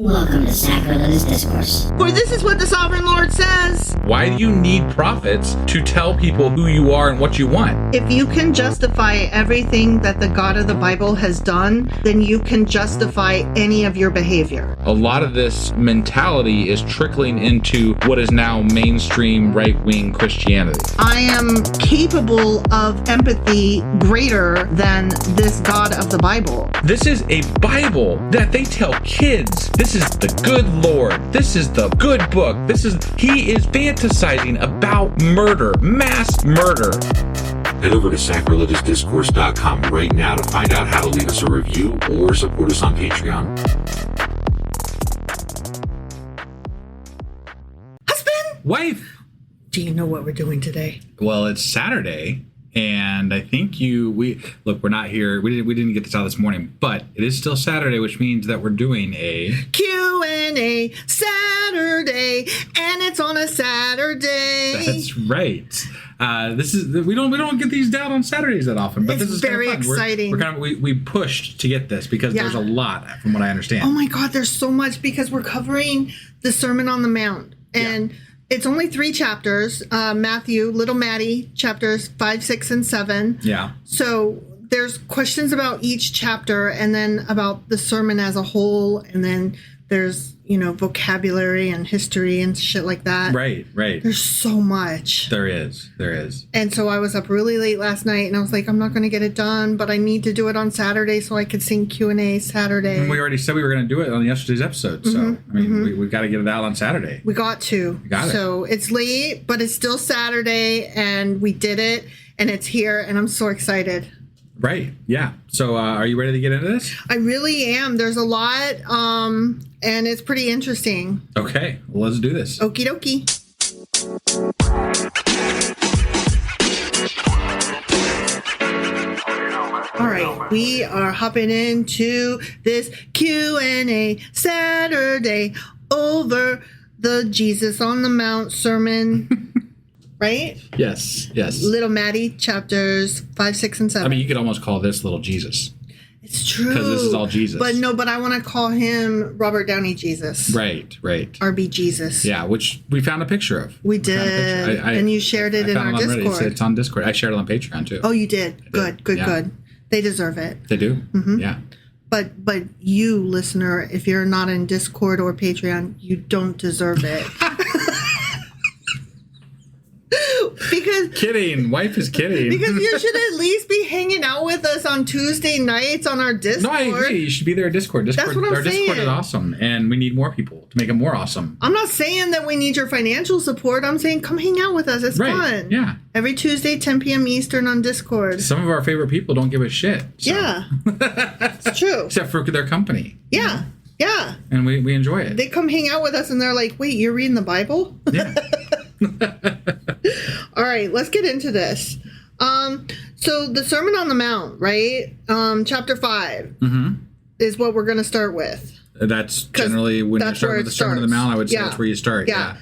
Welcome to Sacrilegious Discourse. For this is what the sovereign Lord says. Why do you need prophets to tell people who you are and what you want? If you can justify everything that the God of the Bible has done, then you can justify any of your behavior. A lot of this mentality is trickling into what is now mainstream right-wing Christianity. I am capable of empathy greater than this God of the Bible. This is a Bible that they tell kids. This is the good Lord. This is the good book. He is fantasizing about murder, mass murder. Head over to sacrilegiousdiscourse.com right now to find out how to leave us a review or support us on Patreon. Husband! Wife! Do you know what we're doing today? Well, it's Saturday, and I think we're not here. We didn't get this out this morning, but it is still Saturday, which means that we're doing a Q&A Saturday, and it's on a Saturday. That's right. We don't get these down on Saturdays that often, but this is very kind of fun. exciting. We pushed to get this because there's a lot, from what I understand. Oh my God, there's so much because we're covering the Sermon on the Mount, and it's only 3 chapters. Matthew, Little Maddie, chapters 5, 6, and 7. Yeah. So there's questions about each chapter, and then about the sermon as a whole, and then there's vocabulary and history and shit like that. Right. There's so much. There is. And so I was up really late last night, and I was like, I'm not going to get it done, but I need to do it on Saturday so I could sing Q&A Saturday. And we already said we were going to do it on yesterday's episode, so we've got to get it out on Saturday. We got to. So it's late, but it's still Saturday, and we did it, and it's here, and I'm so excited. Right. Yeah. So are you ready to get into this? I really am. There's a lot, and it's pretty interesting. Okay. Well, let's do this. Okie dokie. All right, we are hopping into this Q&A Saturday over the Jesus on the Mount sermon, right? Yes. Little Maddie, chapters 5, 6, and 7. I mean, you could almost call this Little Jesus. It's true. Because this is all Jesus. But I want to call him Robert Downey Jesus. Right. RB Jesus. Yeah, which we found a picture of. We did. And you shared it in our Discord. It's on Discord. I shared it on Patreon, too. Oh, you did? Good. They deserve it. They do? Mm-hmm. Yeah. But you, listener, if you're not in Discord or Patreon, you don't deserve it. Kidding. Wife is kidding. Because you should at least be hanging out with us on Tuesday nights on our Discord. No, I agree. You should be there at Discord. That's what I'm saying. Discord is awesome, and we need more people to make it more awesome. I'm not saying that we need your financial support. I'm saying come hang out with us. It's fun. Yeah. Every Tuesday, 10 p.m. Eastern on Discord. Some of our favorite people don't give a shit. So. Yeah. It's true. Except for their company. Yeah. Yeah. And we enjoy it. They come hang out with us, and they're like, wait, you're reading the Bible? Yeah. All right, let's get into this. So the Sermon on the Mount, right? Chapter 5 is what we're going to start with. That's generally when you start with the Sermon on the Mount, I would say that's where you start. Yeah.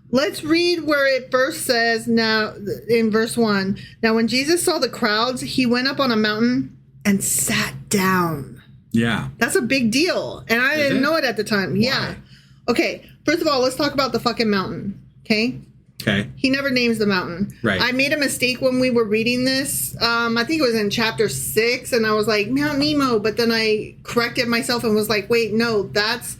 Let's read where it first says now in verse 1. Now, when Jesus saw the crowds, he went up on a mountain and sat down. Yeah. That's a big deal. And I didn't know it at the time. Why? Yeah. Okay. First of all, let's talk about the fucking mountain. Okay. He never names the mountain. Right. I made a mistake when we were reading this. I think it was in chapter 6, and I was like, Mount Nemo, but then I corrected myself and was like, wait, no, that's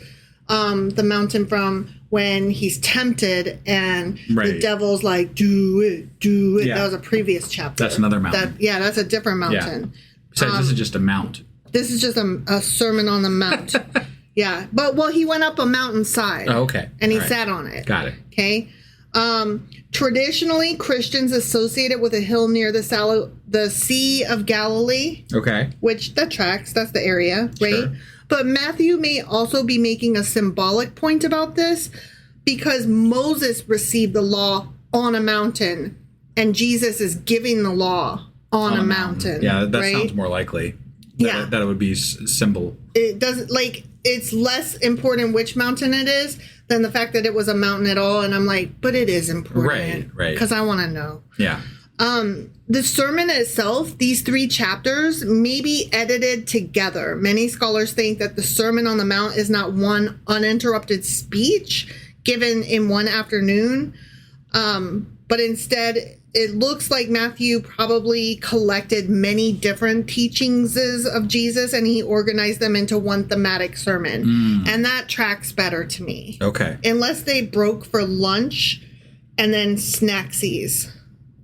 the mountain from when he's tempted and the devil's like, do it. Yeah. That was a previous chapter. That's another mountain. That's a different mountain. Besides, this is just a mount. This is just a Sermon on the Mount. Yeah. But, he went up a mountainside. Oh, okay. And he sat on it. Got it. Okay. Traditionally, Christians associate it with a hill near the Sea of Galilee. Okay. Which, that tracks. That's the area, right? Sure. But Matthew may also be making a symbolic point about this because Moses received the law on a mountain and Jesus is giving the law on a mountain. Yeah, that sounds more likely. That it would be symbol. It doesn't, it's less important which mountain it is than the fact that it was a mountain at all. And I'm like, but it is important. Right. Because I want to know. Yeah. The sermon itself, these 3 chapters, may be edited together. Many scholars think that the Sermon on the Mount is not one uninterrupted speech given in one afternoon, but instead it looks like Matthew probably collected many different teachings of Jesus and he organized them into one thematic sermon. And that tracks better to me. Okay. Unless they broke for lunch and then snacksies.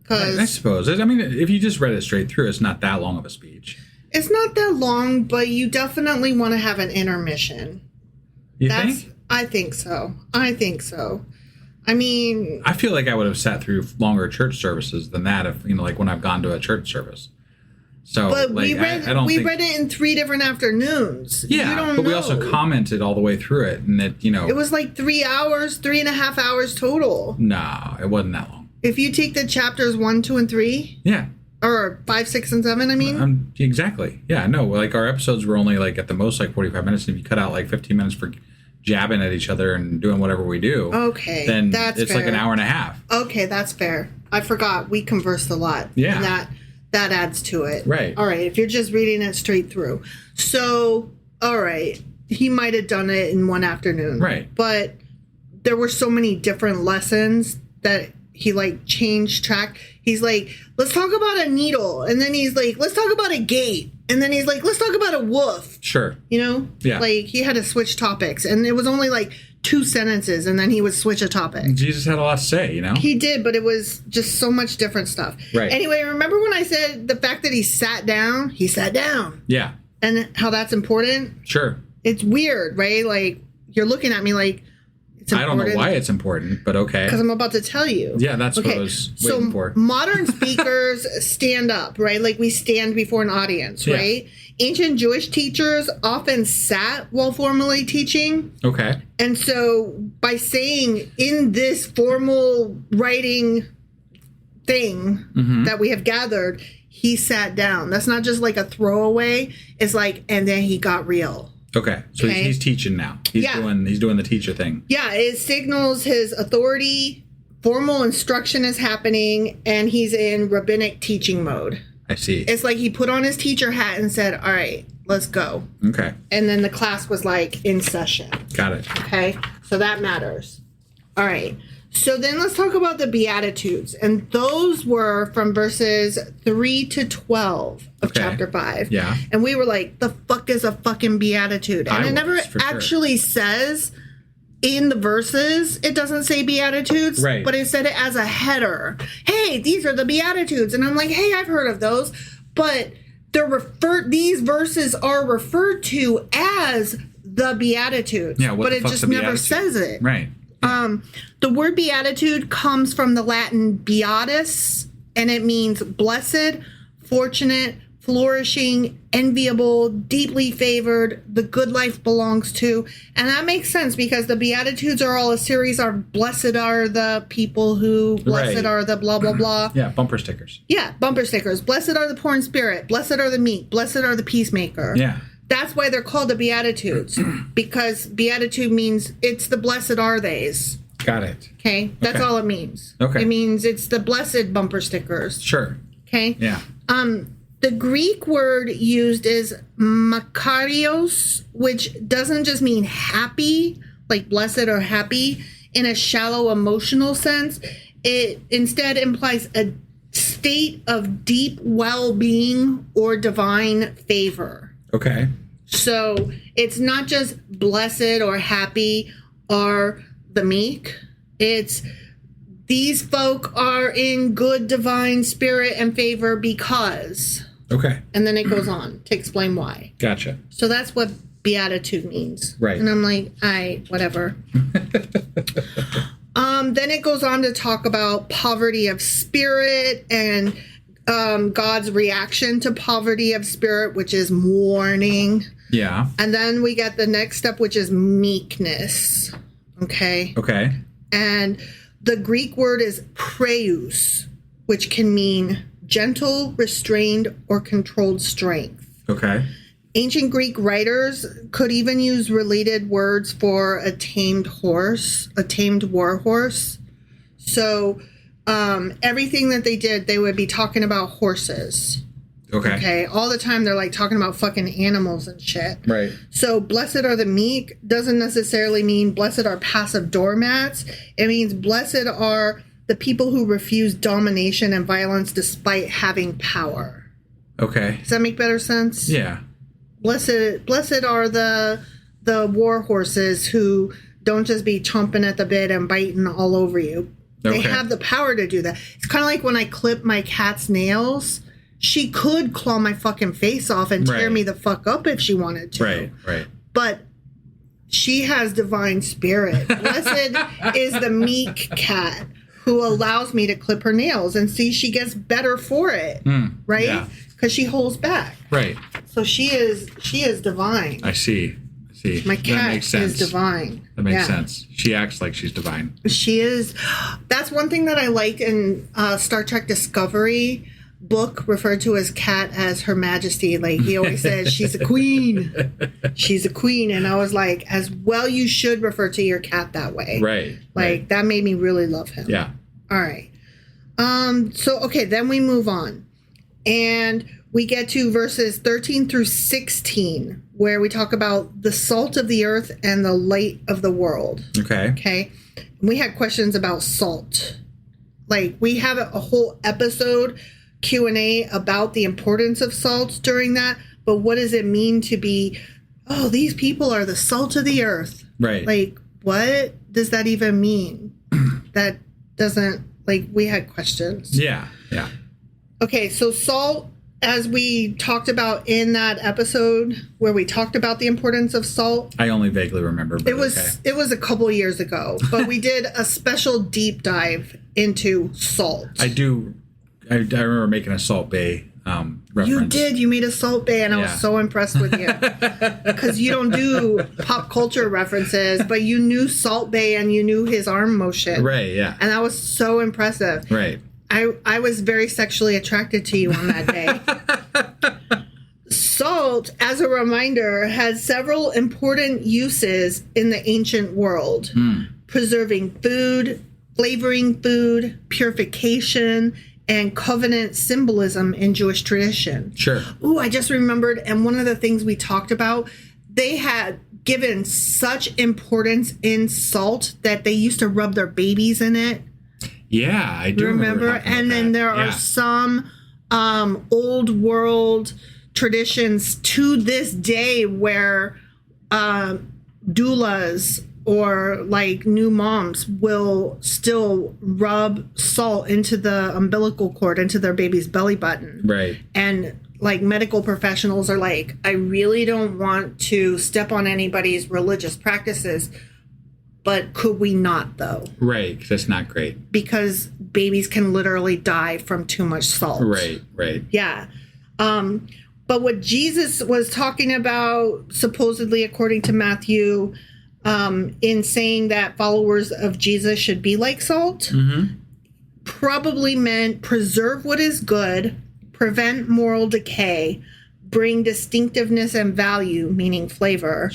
I suppose. I mean, if you just read it straight through, it's not that long of a speech. It's not that long, but you definitely want to have an intermission. You think? I think so. I mean, I feel like I would have sat through longer church services than that if, like when I've gone to a church service. So, but like, we read it in 3 different afternoons. Yeah, but we also commented all the way through it, and it was like 3 hours, 3.5 hours total. No, it wasn't that long. If you take the chapters 1, 2, and 3. Yeah. Or 5, 6, and 7, I mean. Exactly. Yeah, no, like our episodes were only like at the most like 45 minutes. And if you cut out like 15 minutes for jabbing at each other and doing whatever we do, okay, then that's it's fair. like an hour and a half. Okay, that's fair. I forgot. We conversed a lot. Yeah. And that adds to it. Right. All right, if you're just reading it straight through. So, all right, he might have done it in one afternoon. Right. But there were so many different lessons that he like changed track. He's like, let's talk about a needle. And then he's like, let's talk about a gate. And then he's like, let's talk about a wolf. Sure. Yeah. Like he had to switch topics. And it was only like 2 sentences. And then he would switch a topic. Jesus had a lot to say, He did, but it was just so much different stuff. Right. Anyway, remember when I said the fact that he sat down? He sat down. Yeah. And how that's important? Sure. It's weird, right? Like you're looking at me like, I don't know why it's important, but okay. Because I'm about to tell you. Yeah, that's what I was waiting for. Modern speakers stand up, right? Like we stand before an audience, right? Ancient Jewish teachers often sat while formally teaching. Okay. And so by saying in this formal writing thing that we have gathered, he sat down. That's not just like a throwaway. It's like, and then he got real. Okay, so he's teaching now. He's doing the teacher thing. Yeah, it signals his authority. Formal instruction is happening, and he's in rabbinic teaching mode. I see. It's like he put on his teacher hat and said, all right, let's go. Okay. And then the class was like in session. Got it. Okay, so that matters. All right. So then let's talk about the Beatitudes. And those were from verses 3 to 12 of chapter 5. Yeah. And we were like, the fuck is a fucking Beatitude? And it never actually says in the verses, it doesn't say Beatitudes. Right. But it said it as a header. Hey, these are the Beatitudes. And I'm like, hey, I've heard of those. But these verses are referred to as the Beatitudes. Yeah, but it just never says it. Right. The word beatitude comes from the Latin beatus, and it means blessed, fortunate, flourishing, enviable, deeply favored, the good life belongs to. And that makes sense because the Beatitudes are all a series of blessed are the people who, blessed are the blah, blah, blah. Yeah, bumper stickers. Yeah, bumper stickers. Blessed are the poor in spirit. Blessed are the meek. Blessed are the peacemaker. Yeah. That's why they're called the Beatitudes, because Beatitude means it's the blessed are theys. Got it. Okay? That's all it means. Okay. It means it's the blessed bumper stickers. Sure. Okay? Yeah. The Greek word used is makarios, which doesn't just mean happy, like blessed or happy, in a shallow emotional sense. It instead implies a state of deep well-being or divine favor. Okay. So it's not just blessed or happy or the meek. It's these folk are in good divine spirit and favor because. Okay. And then it goes on to explain why. Gotcha. So that's what beatitude means. Right. And I'm like, whatever. Then it goes on to talk about poverty of spirit and God's reaction to poverty of spirit, which is mourning. Yeah. And then we get the next step, which is meekness. Okay. Okay. And the Greek word is praeus, which can mean gentle, restrained, or controlled strength. Okay. Ancient Greek writers could even use related words for a tamed horse, a tamed war horse. So everything that they did, they would be talking about horses. Okay. All the time they're like talking about fucking animals and shit. Right. So blessed are the meek doesn't necessarily mean blessed are passive doormats. It means blessed are the people who refuse domination and violence despite having power. Okay. Does that make better sense? Yeah. Blessed are the war horses who don't just be chomping at the bit and biting all over you. They have the power to do that. It's kind of like when I clip my cat's nails. She could claw my fucking face off and tear me the fuck up if she wanted to. Right. But she has divine spirit. Blessed is the meek cat who allows me to clip her nails, and see, she gets better for it. Right? Because she holds back. Right. So she is divine. I see. My cat is divine. That makes sense. She acts like she's divine. She is. That's one thing that I liked in Star Trek Discovery. Book referred to as Cat as Her Majesty. Like, he always says, she's a queen. She's a queen. And I was like, as well, you should refer to your cat that way. Right. Like, that made me really love him. Yeah. All right. Then we move on. And we get to verses 13 through 16, where we talk about the salt of the earth and the light of the world. Okay. We had questions about salt. Like, we have a whole episode Q&A about the importance of salt during that, but what does it mean to be, these people are the salt of the earth? Right. Like, what does that even mean? That doesn't, like, we had questions. Yeah. Okay, so salt, as we talked about in that episode where we talked about the importance of salt. I only vaguely remember. But it was a couple years ago, but we did a special deep dive into salt. I remember making a Salt Bay reference. You did. You made a Salt Bay, and I was so impressed with you. Because you don't do pop culture references, but you knew Salt Bay and you knew his arm motion. Right, yeah. And that was so impressive. Right. I was very sexually attracted to you on that day. Salt, as a reminder, has several important uses in the ancient world. Preserving food, flavoring food, purification, and covenant symbolism in Jewish tradition. Sure. Ooh, I just remembered, and one of the things we talked about, they had given such importance in salt that they used to rub their babies in it. Yeah, I do remember. And then there are some old world traditions to this day where doulas or like new moms will still rub salt into the umbilical cord, into their baby's belly button. Right. And like medical professionals are like, I really don't want to step on anybody's religious practices, but could we not though? Right, because that's not great. Because babies can literally die from too much salt. Right. Yeah. But what Jesus was talking about, supposedly according to Matthew, in saying that followers of Jesus should be like salt, probably meant preserve what is good, prevent moral decay, bring distinctiveness and value, meaning flavor,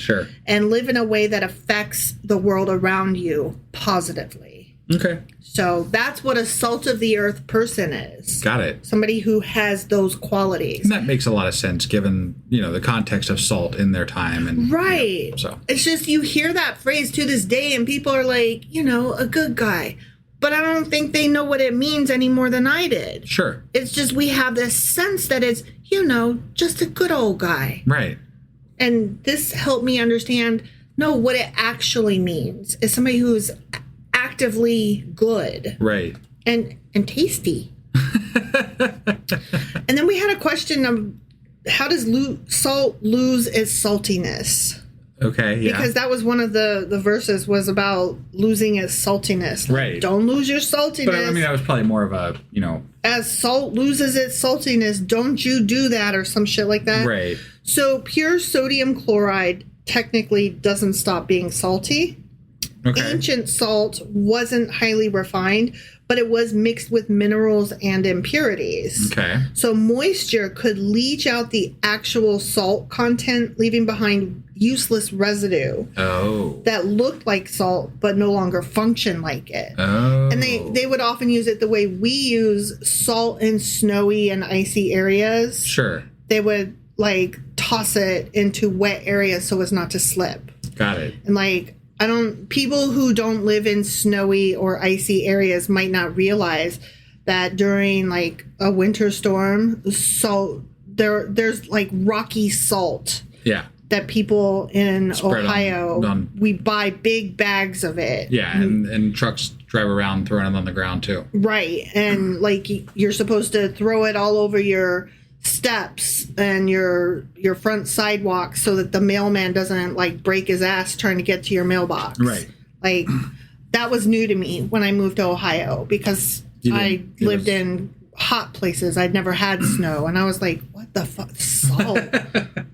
and live in a way that affects the world around you positively. Okay. So that's what a salt of the earth person is. Got it. Somebody who has those qualities. And that makes a lot of sense given, the context of salt in their time. And right. So it's just you hear that phrase to this day and people are like, a good guy. But I don't think they know what it means any more than I did. Sure. It's just we have this sense that it's, just a good old guy. Right. And this helped me understand, what it actually means is somebody who's actively good. Right. And tasty. And then we had a question of how does salt lose its saltiness? Okay, yeah. Because that was one of the verses was about losing its saltiness. Like, right. Don't lose your saltiness. But I mean, that was probably more of a, As salt loses its saltiness, don't you do that or some shit like that. Right. So pure sodium chloride technically doesn't stop being salty. Okay. Ancient salt wasn't highly refined, but it was mixed with minerals and impurities. Okay. So moisture could leach out the actual salt content, leaving behind useless residue that looked like salt but no longer functioned like it. And they would often use it the way we use salt in snowy and icy areas. Sure. They would like toss it into wet areas so as not to slip. Got it. And like people who don't live in snowy or icy areas might not realize that during like a winter storm, there's like rocky salt. Yeah. That people in Spread Ohio, we buy big bags of it. Yeah, and trucks drive around throwing them on the ground too. Right. And like you're supposed to throw it all over your steps and your front sidewalk so that the mailman doesn't like break his ass trying to get to your mailbox. Right. Like that was new to me when I moved to Ohio because I lived in hot places. I'd never had snow, and I was like, what the fuck, salt?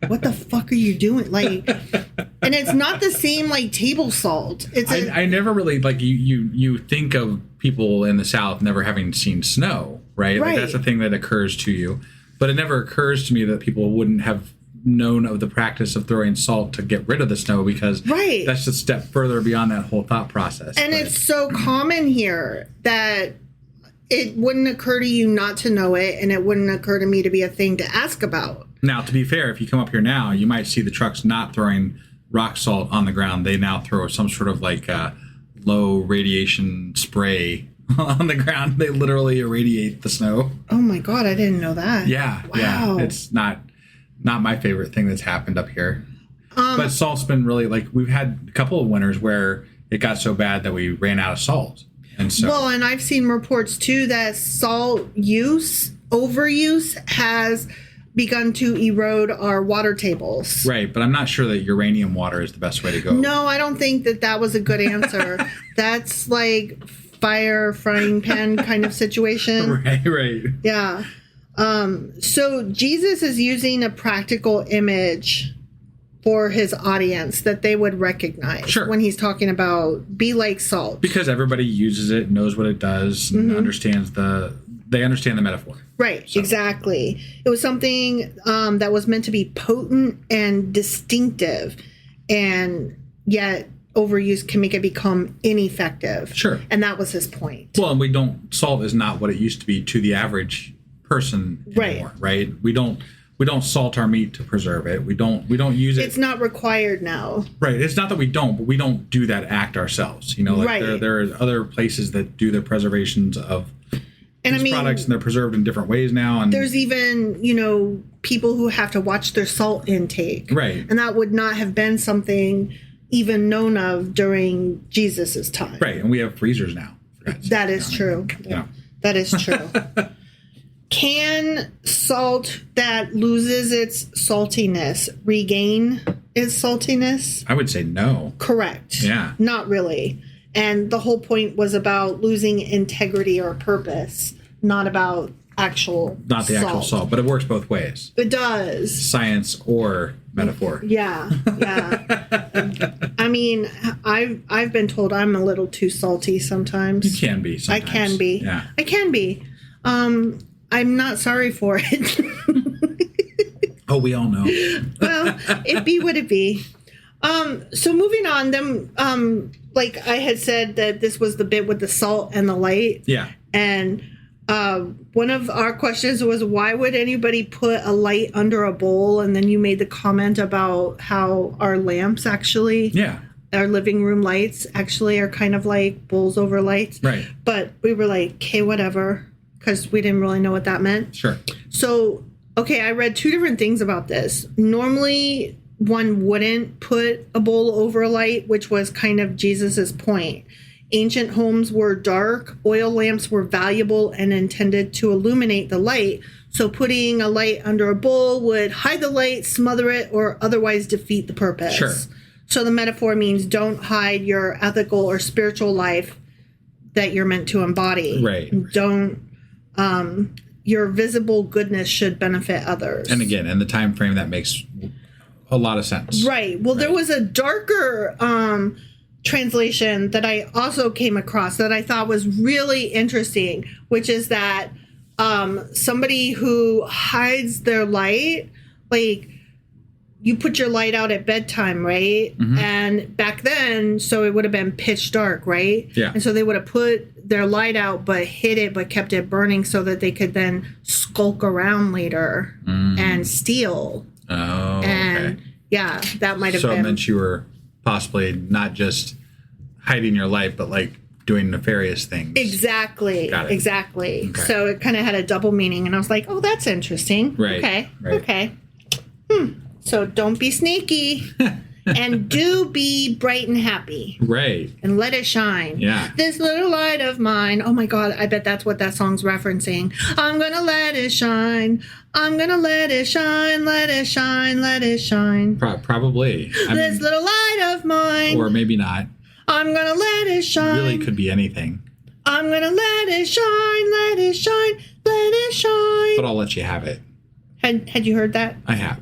What the fuck are you doing? Like, and it's not the same like table salt. I never really like you think of people in the South never having seen snow, right? Like that's a thing that occurs to you. But it never occurs to me that people wouldn't have known of the practice of throwing salt to get rid of the snow, because that's a step further beyond that whole thought process. And it's so common here that it wouldn't occur to you not to know it, and it wouldn't occur to me to be a thing to ask about. Now, to be fair, if you come up here now, you might see the trucks not throwing rock salt on the ground. They now throw some sort of like low radiation spray on the ground. They literally irradiate the snow. Oh my God, I didn't know that. Yeah. Wow. Yeah. It's not my favorite thing that's happened up here. But salt's been really, like, we've had a couple of winters where it got so bad that we ran out of salt. And so, well, and I've seen reports too that salt overuse has begun to erode our water tables. Right, but I'm not sure that uranium water is the best way to go. No, I don't think that was a good answer. That's like fire frying pan kind of situation. Right. Yeah. So Jesus is using a practical image for his audience that they would recognize when he's talking about be like salt. Because everybody uses it, knows what it does, and understands they understand the metaphor. Right, so. Exactly. It was something that was meant to be potent and distinctive, and yet overuse can make it become ineffective. Sure. And that was his point. Well, and salt is not what it used to be to the average person anymore, right? We don't salt our meat to preserve it. We don't use it. It's not required now. Right. It's not that we don't, but we don't do that act ourselves. You know, like there are other places that do the preservations of these products, and they're preserved in different ways now. And there's even, people who have to watch their salt intake. Right. And that would not have been something even known of during Jesus's time. Right. And we have freezers now. That is true. Yeah. That is true. Can salt that loses its saltiness regain its saltiness? I would say no. Correct. Yeah. Not really. And the whole point was about losing integrity or purpose, not about actual actual salt, but it works both ways. It does. Science or metaphor. Yeah. I mean, I've been told I'm a little too salty sometimes. You can be sometimes. I can be. Yeah. I can be. I'm not sorry for it. Oh, we all know. Well, it be what it be. So moving on, then, like I had said that this was the bit with the salt and the light. Yeah. And one of our questions was, why would anybody put a light under a bowl? And then you made the comment about how our lamps actually, our living room lights actually are kind of like bowls over lights. Right. But we were like, okay, whatever, because we didn't really know what that meant. Sure. So, okay, I read two different things about this. Normally, one wouldn't put a bowl over a light, which was kind of Jesus's point. Ancient homes were dark, oil lamps were valuable and intended to illuminate the light. So putting a light under a bowl would hide the light, smother it, or otherwise defeat the purpose. Sure. So the metaphor means don't hide your ethical or spiritual life that you're meant to embody. Right. Your visible goodness should benefit others. And again, in the time frame, that makes a lot of sense. Right. Well, there was a darker translation that I also came across that I thought was really interesting, which is that somebody who hides their light, like you put your light out at bedtime, right? And back then, so it would have been pitch dark, right? Yeah. And so they would have put their light out, but hid it, but kept it burning so that they could then skulk around later and steal. Oh, and okay. Yeah, that might have so been. So it meant you were possibly not just hiding your light, but like doing nefarious things. Exactly. Got it. Exactly. Okay. So it kind of had a double meaning, and I was like, oh, that's interesting. Right. Okay. Right. Okay. So don't be sneaky. And do be bright and happy. Right. And let it shine. Yeah. This little light of mine. Oh my God, I bet that's what that song's referencing. I'm gonna let it shine. I'm gonna let it shine, let it shine, let it shine. Probably. This little light of mine. Or maybe not. I'm gonna let it shine. Really could be anything. I'm gonna let it shine, let it shine, let it shine. But I'll let you have it. Had you heard that? I have.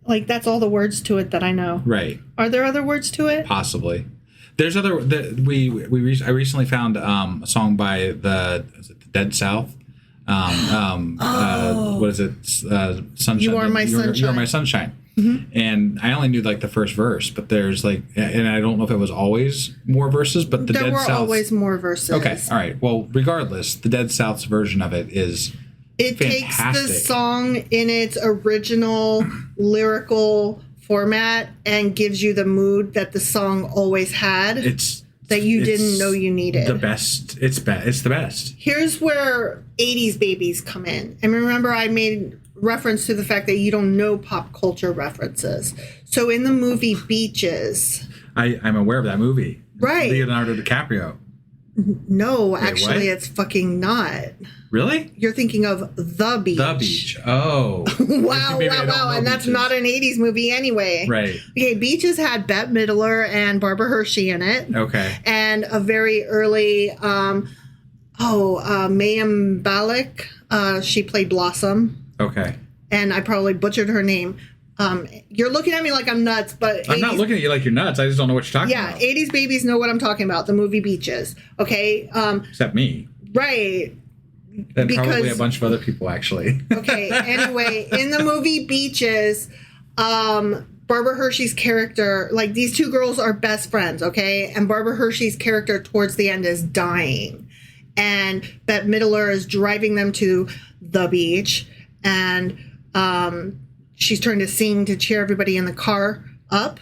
Like, that's all the words to it that I know. Right. Are there other words to it? Possibly. There's other. I recently found a song by the Dead South. What is it? Sunshine. You Are My Sunshine. You Are My Sunshine. And I only knew like the first verse, but there's like, and I don't know if it was always more verses, but there were always more verses. Okay, all right. Well, regardless, the Dead South's version of it is. It fantastic. takes the song in its original lyrical format and gives you the mood that the song always had. That you didn't know you needed. The best. It's the best. Here's where 80s babies come in. And remember, I made reference to the fact that you don't know pop culture references. So in the movie Beaches. I'm aware of that movie. Right. Leonardo DiCaprio. No, Wait, actually, what? it's fucking not. Really? You're thinking of The Beach. The Beach. Oh. wow. And that's not an 80s movie anyway. Right. Okay, Beaches had Bette Midler and Barbara Hershey in it. Okay. And a very early, Mayim Balak, she played Blossom. Okay. And I probably butchered her name. You're looking at me like I'm nuts, but I'm not looking at you like you're nuts. I just don't know what you're talking about. Yeah, 80s babies know what I'm talking about. The movie Beaches. Okay. Except me. Right. And probably a bunch of other people, actually. Okay. Anyway, in the movie Beaches, Barbara Hershey's character, like these two girls are best friends, okay? And Barbara Hershey's character towards the end is dying. And Bette Midler is driving them to the beach. And she's trying to sing to cheer everybody in the car up.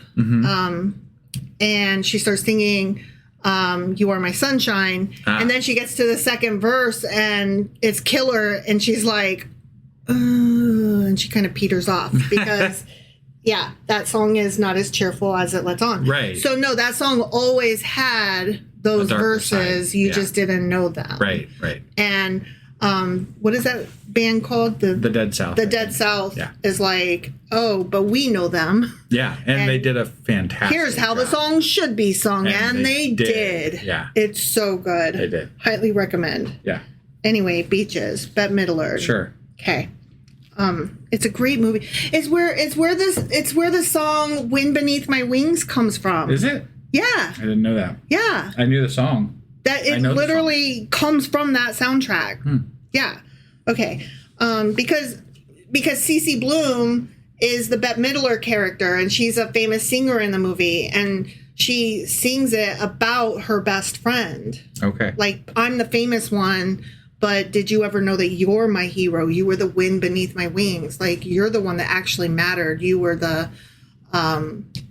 And she starts singing You Are My Sunshine. And then she gets to the second verse and it's killer. And she's like, and she kind of peters off because, yeah, that song is not as cheerful as it lets on. Right. So, no, that song always had those verses. Side. You just didn't know them. Right. And what is that band called? The Dead South. The Dead South is like, oh, but we know them. Yeah, and they did a fantastic Here's how job. the song should be sung, and they did. Yeah. It's so good. They did. Highly recommend. Yeah. Anyway, Beaches, Bette Midler. Sure. Okay. It's a great movie. It's where the song "Wind Beneath My Wings" comes from. Is it? Yeah. I didn't know that. Yeah. I knew the song. That it literally comes from that soundtrack. Yeah. Okay. Because Cece Bloom is the Bette Midler character, and she's a famous singer in the movie, and she sings it about her best friend. Okay. Like, I'm the famous one, but did you ever know that you're my hero? You were the wind beneath my wings. Like, you're the one that actually mattered. You were the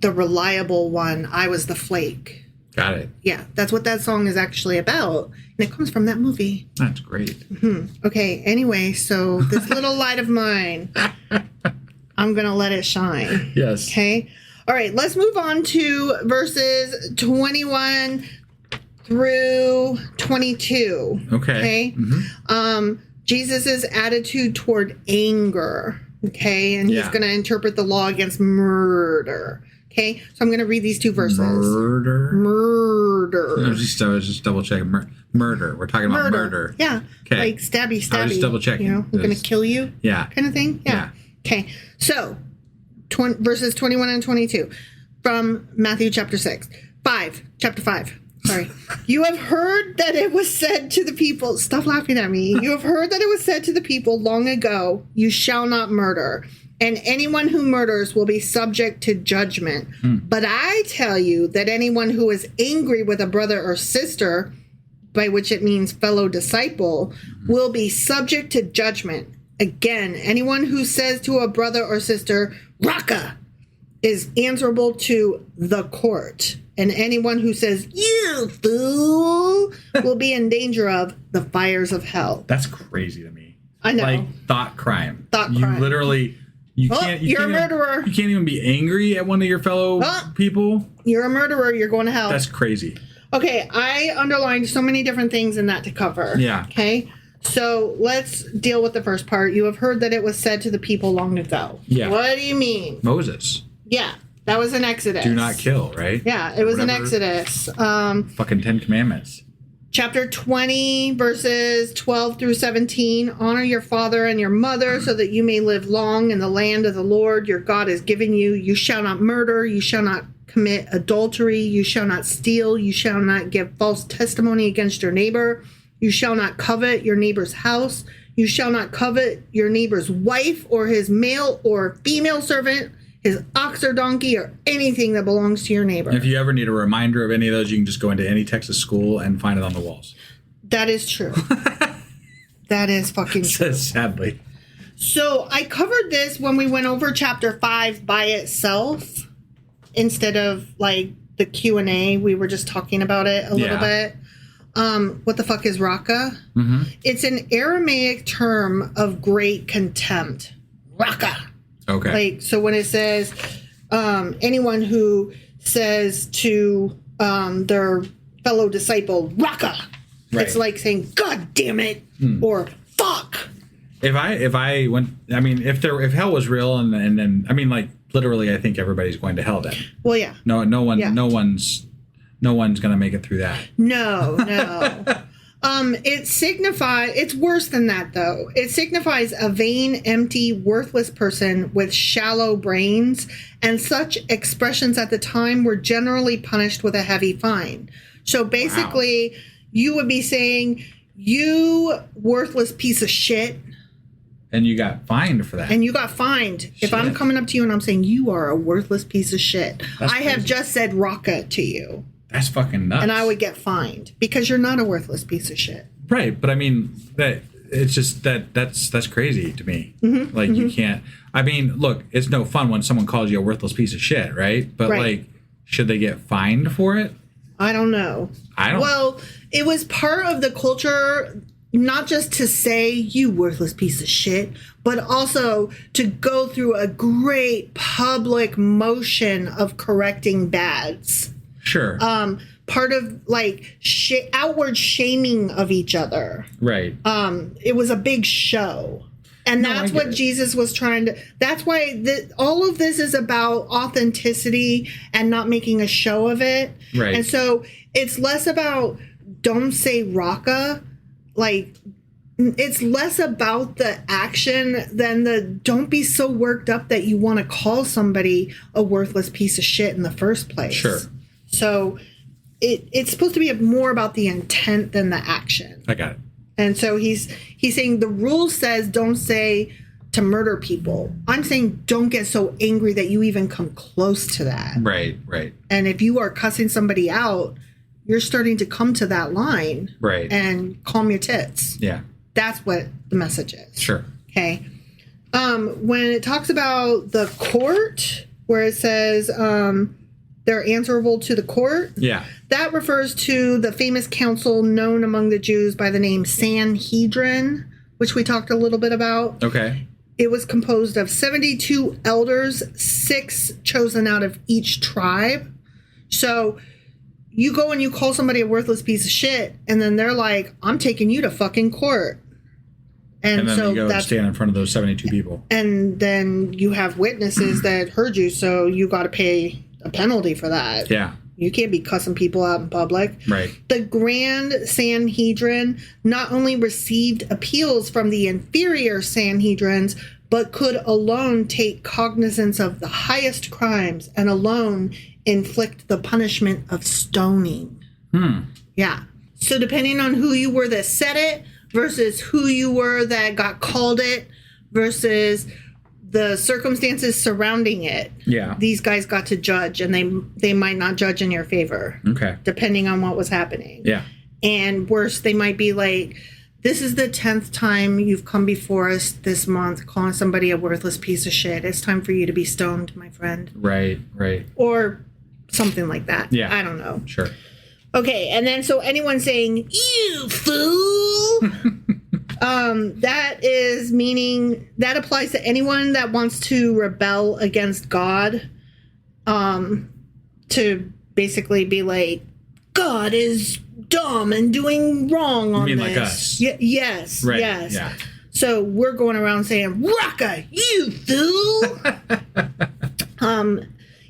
reliable one. I was the flake. Got it. Yeah, that's what that song is actually about. And it comes from that movie. That's great. Okay, anyway, so this little light of mine, I'm going to let it shine. Yes. Okay? All right, let's move on to verses 21 through 22. Okay. Jesus' attitude toward anger. Okay? And he's going to interpret the law against murder. Okay, so I'm going to read these two verses. Murder. Murder. I was just double checking. Murder. We're talking about murder. Yeah. Okay. Like stabby. I was just double checking. You know, I'm going to kill you. Yeah. Kind of thing. Yeah. Okay. So, verses 21 and 22 from Matthew chapter 5. Sorry. You have heard that it was said to the people. Stop laughing at me. You have heard that it was said to the people long ago, you shall not murder. and anyone who murders will be subject to judgment. But I tell you that anyone who is angry with a brother or sister, by which it means fellow disciple, will be subject to judgment. Again, anyone who says to a brother or sister, Raca, is answerable to the court. And anyone who says, you fool, will be in danger of the fires of hell. That's crazy to me. I know. Like thought crime. Thought you crime. Literally, you're a murderer. You can't even be angry at one of your fellow people. You're a murderer. You're going to hell. That's crazy. Okay, I underlined so many different things in that to cover. Yeah. Okay, so let's deal with the first part. You have heard that it was said to the people long ago. Yeah. What do you mean? Moses. Yeah, that was in Exodus. Do not kill, right? Yeah, it was in Exodus. Fucking 10 Commandments. Chapter 20, verses 12 through 17. Honor your father and your mother so that you may live long in the land of the Lord your God has given you. You shall not murder. You shall not commit adultery. You shall not steal. You shall not give false testimony against your neighbor. You shall not covet your neighbor's house. You shall not covet your neighbor's wife or his male or female servant, his ox or donkey, or anything that belongs to your neighbor. If you ever need a reminder of any of those, you can just go into any Texas school and find it on the walls. That is true. That is fucking true. Sadly. So I covered this when we went over chapter 5 by itself instead of like the Q&A. We were just talking about it a little bit. What the fuck is Raca? It's an Aramaic term of great contempt. Raca. Okay. Like, so when it says anyone who says to their fellow disciple, Raca, it's like saying, God damn it, or fuck. If I went, I mean, if hell was real and then, I mean, like, literally, I think everybody's going to hell then. Well, yeah. No one's going to make it through that. No. It's worse than that, though. It signifies a vain, empty, worthless person with shallow brains, and such expressions at the time were generally punished with a heavy fine. So basically, you would be saying, you worthless piece of shit. And you got fined for that. And you got fined. Shit. If I'm coming up to you and I'm saying, you are a worthless piece of shit. I have just said Raca to you. That's fucking nuts. And I would get fined because you're not a worthless piece of shit. Right, but I mean that it's just that's crazy to me. Like you can't. I mean, look, it's no fun when someone calls you a worthless piece of shit, right? But like, should they get fined for it? I don't know. Well, it was part of the culture, not just to say you worthless piece of shit, but also to go through a great public motion of correcting bads. Sure. Part of like outward shaming of each other. Right. It was a big show. And that's what Jesus was trying to. That's why all of this is about authenticity and not making a show of it. Right. And so it's less about don't say Raca. Like, it's less about the action than the don't be so worked up that you want to call somebody a worthless piece of shit in the first place. Sure. So it's supposed to be more about the intent than the action. I got it. And so he's saying the rule says don't say to murder people. I'm saying don't get so angry that you even come close to that. Right. And if you are cussing somebody out, you're starting to come to that line. Right. And calm your tits. Yeah. That's what the message is. Sure. Okay. When it talks about the court, where it says they're answerable to the court. Yeah. That refers to the famous council known among the Jews by the name Sanhedrin, which we talked a little bit about. Okay. It was composed of 72 elders, 6 chosen out of each tribe. So you go and you call somebody a worthless piece of shit, and then they're like, I'm taking you to fucking court. And then so you go and stand in front of those 72 people. And then you have witnesses that heard you, so you got to pay a penalty for that. Yeah. You can't be cussing people out in public. Right. The Grand Sanhedrin not only received appeals from the inferior Sanhedrins, but could alone take cognizance of the highest crimes and alone inflict the punishment of stoning. Yeah. So depending on who you were that said it versus who you were that got called it versus the circumstances surrounding it, these guys got to judge, and they might not judge in your favor. Okay. Depending on what was happening. Yeah. And worse, they might be like, this is the 10th time you've come before us this month calling somebody a worthless piece of shit. It's time for you to be stoned, my friend. Right. Or something like that. Yeah. I don't know. Sure. Okay, and then so anyone saying, you fool, that is meaning, that applies to anyone that wants to rebel against God, to basically be like, God is dumb and doing wrong on this. You mean like us? Yes, right. Yes. Yeah. So we're going around saying, Raca, you fool.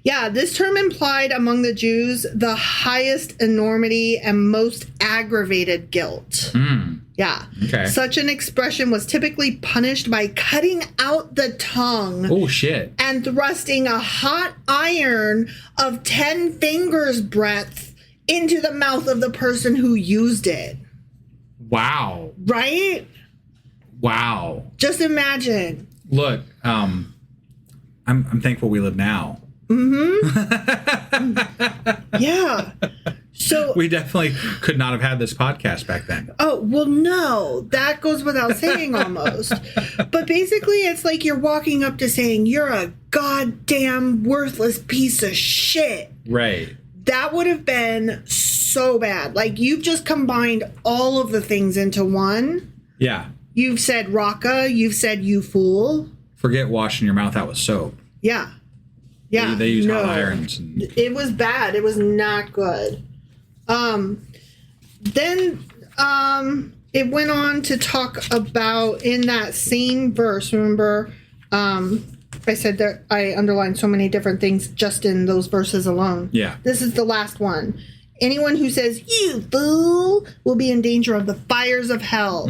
Yeah, this term implied among the Jews the highest enormity and most aggravated guilt. Yeah. Okay. Such an expression was typically punished by cutting out the tongue. Oh, shit. And thrusting a hot iron of 10 fingers breadth into the mouth of the person who used it. Wow. Right? Wow. Just imagine. Look, I'm thankful we live now. Yeah. So we definitely could not have had this podcast back then. Oh, well, no, that goes without saying almost. But basically, it's like you're walking up to saying, you're a goddamn worthless piece of shit. Right. That would have been so bad. Like, you've just combined all of the things into one. Yeah. You've said Raca. You've said you fool. Forget washing your mouth out with soap. Yeah. Yeah. They use hot irons. And... It was bad. It was not good. Then it went on to talk about, in that same verse, remember, I said that I underlined so many different things just in those verses alone. Yeah. This is the last one. Anyone who says, you fool, will be in danger of the fires of hell.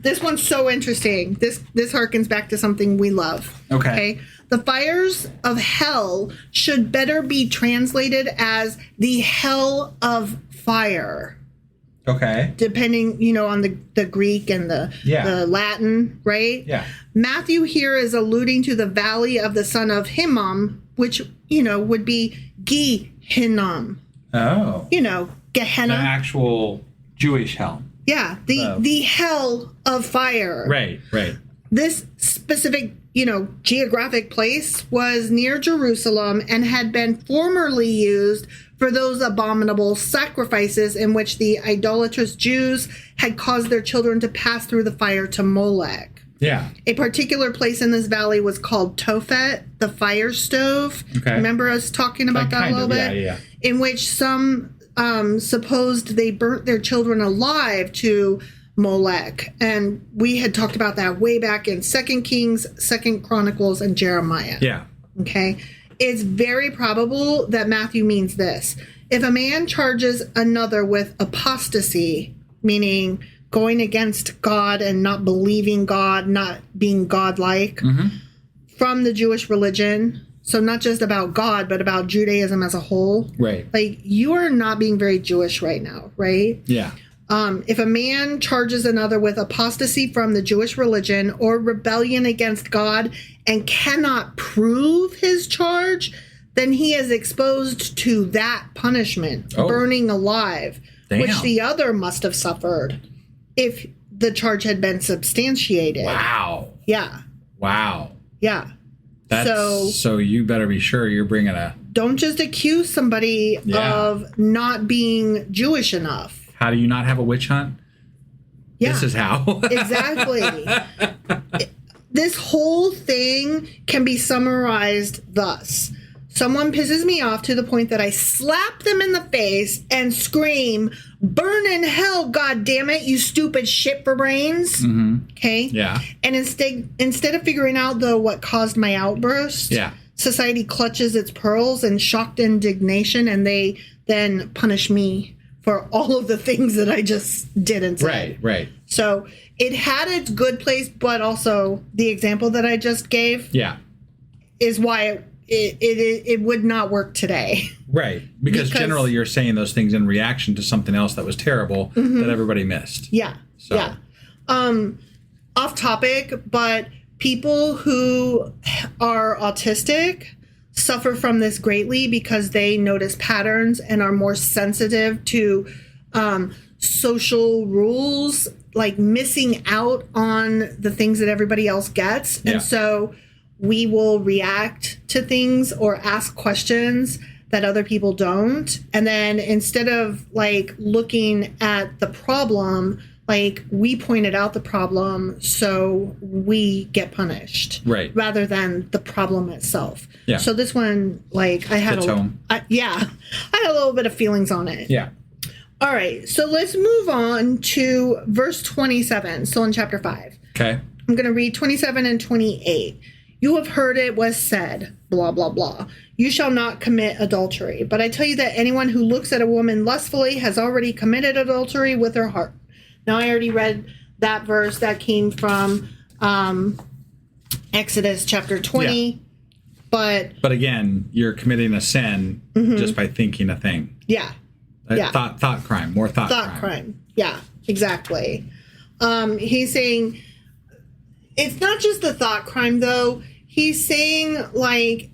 This one's so interesting. This harkens back to something we love. Okay. The fires of hell should better be translated as the hell of fire. Okay. Depending, on the Greek and the Latin, right? Yeah. Matthew here is alluding to the valley of the son of Hinnom, which, would be Gehinnom. Oh. Gehenna. The actual Jewish hell. Yeah. The hell of fire. Right. This specific, geographic place was near Jerusalem and had been formerly used for those abominable sacrifices in which the idolatrous Jews had caused their children to pass through the fire to Molech. Yeah. A particular place in this valley was called Tophet, the fire stove. Okay. Remember us talking about that a little bit? Yeah. In which some supposed they burnt their children alive to Molech. And we had talked about that way back in 2 Kings, 2 Chronicles, and Jeremiah. Yeah. Okay. It's very probable that Matthew means this. If a man charges another with apostasy, meaning going against God and not believing God, not being godlike, from the Jewish religion, so not just about God, but about Judaism as a whole. Right. Like, you are not being very Jewish right now, right? Yeah. If a man charges another with apostasy from the Jewish religion or rebellion against God and cannot prove his charge, then he is exposed to that punishment, burning alive, which the other must have suffered if the charge had been substantiated. Wow. Yeah. Wow. Yeah. So you better be sure you're bringing a... Don't just accuse somebody of not being Jewish enough. How do you not have a witch hunt? Yeah. This is how. Exactly. This whole thing can be summarized thus. Someone pisses me off to the point that I slap them in the face and scream, burn in hell, goddammit, you stupid shit for brains. Okay? Yeah. And instead of figuring out, what caused my outburst, society clutches its pearls in shocked indignation, and they then punish me for all of the things that I just did and said. Right. So it had its good place, but also the example that I just gave is why it would not work today. Right. Because generally you're saying those things in reaction to something else that was terrible that everybody missed. Yeah. So. Yeah. Off topic, but people who are autistic suffer from this greatly because they notice patterns and are more sensitive to social rules, like missing out on the things that everybody else gets. Yeah. And so we will react to things or ask questions that other people don't. And then instead of like looking at the problem, like we pointed out the problem, so we get punished, right? Rather than the problem itself. Yeah. So this one, like I had I had a little bit of feelings on it. Yeah. All right. So let's move on to verse 27. Still in chapter 5. Okay. I'm going to read 27 and 28. You have heard it was said, blah, blah, blah. You shall not commit adultery. But I tell you that anyone who looks at a woman lustfully has already committed adultery with her heart. Now, I already read that verse that came from Exodus chapter 20. Yeah. But again, you're committing a sin just by thinking a thing. Yeah. Thought crime. More thought crime. Yeah, exactly. He's saying it's not just the thought crime, though. He's saying, like,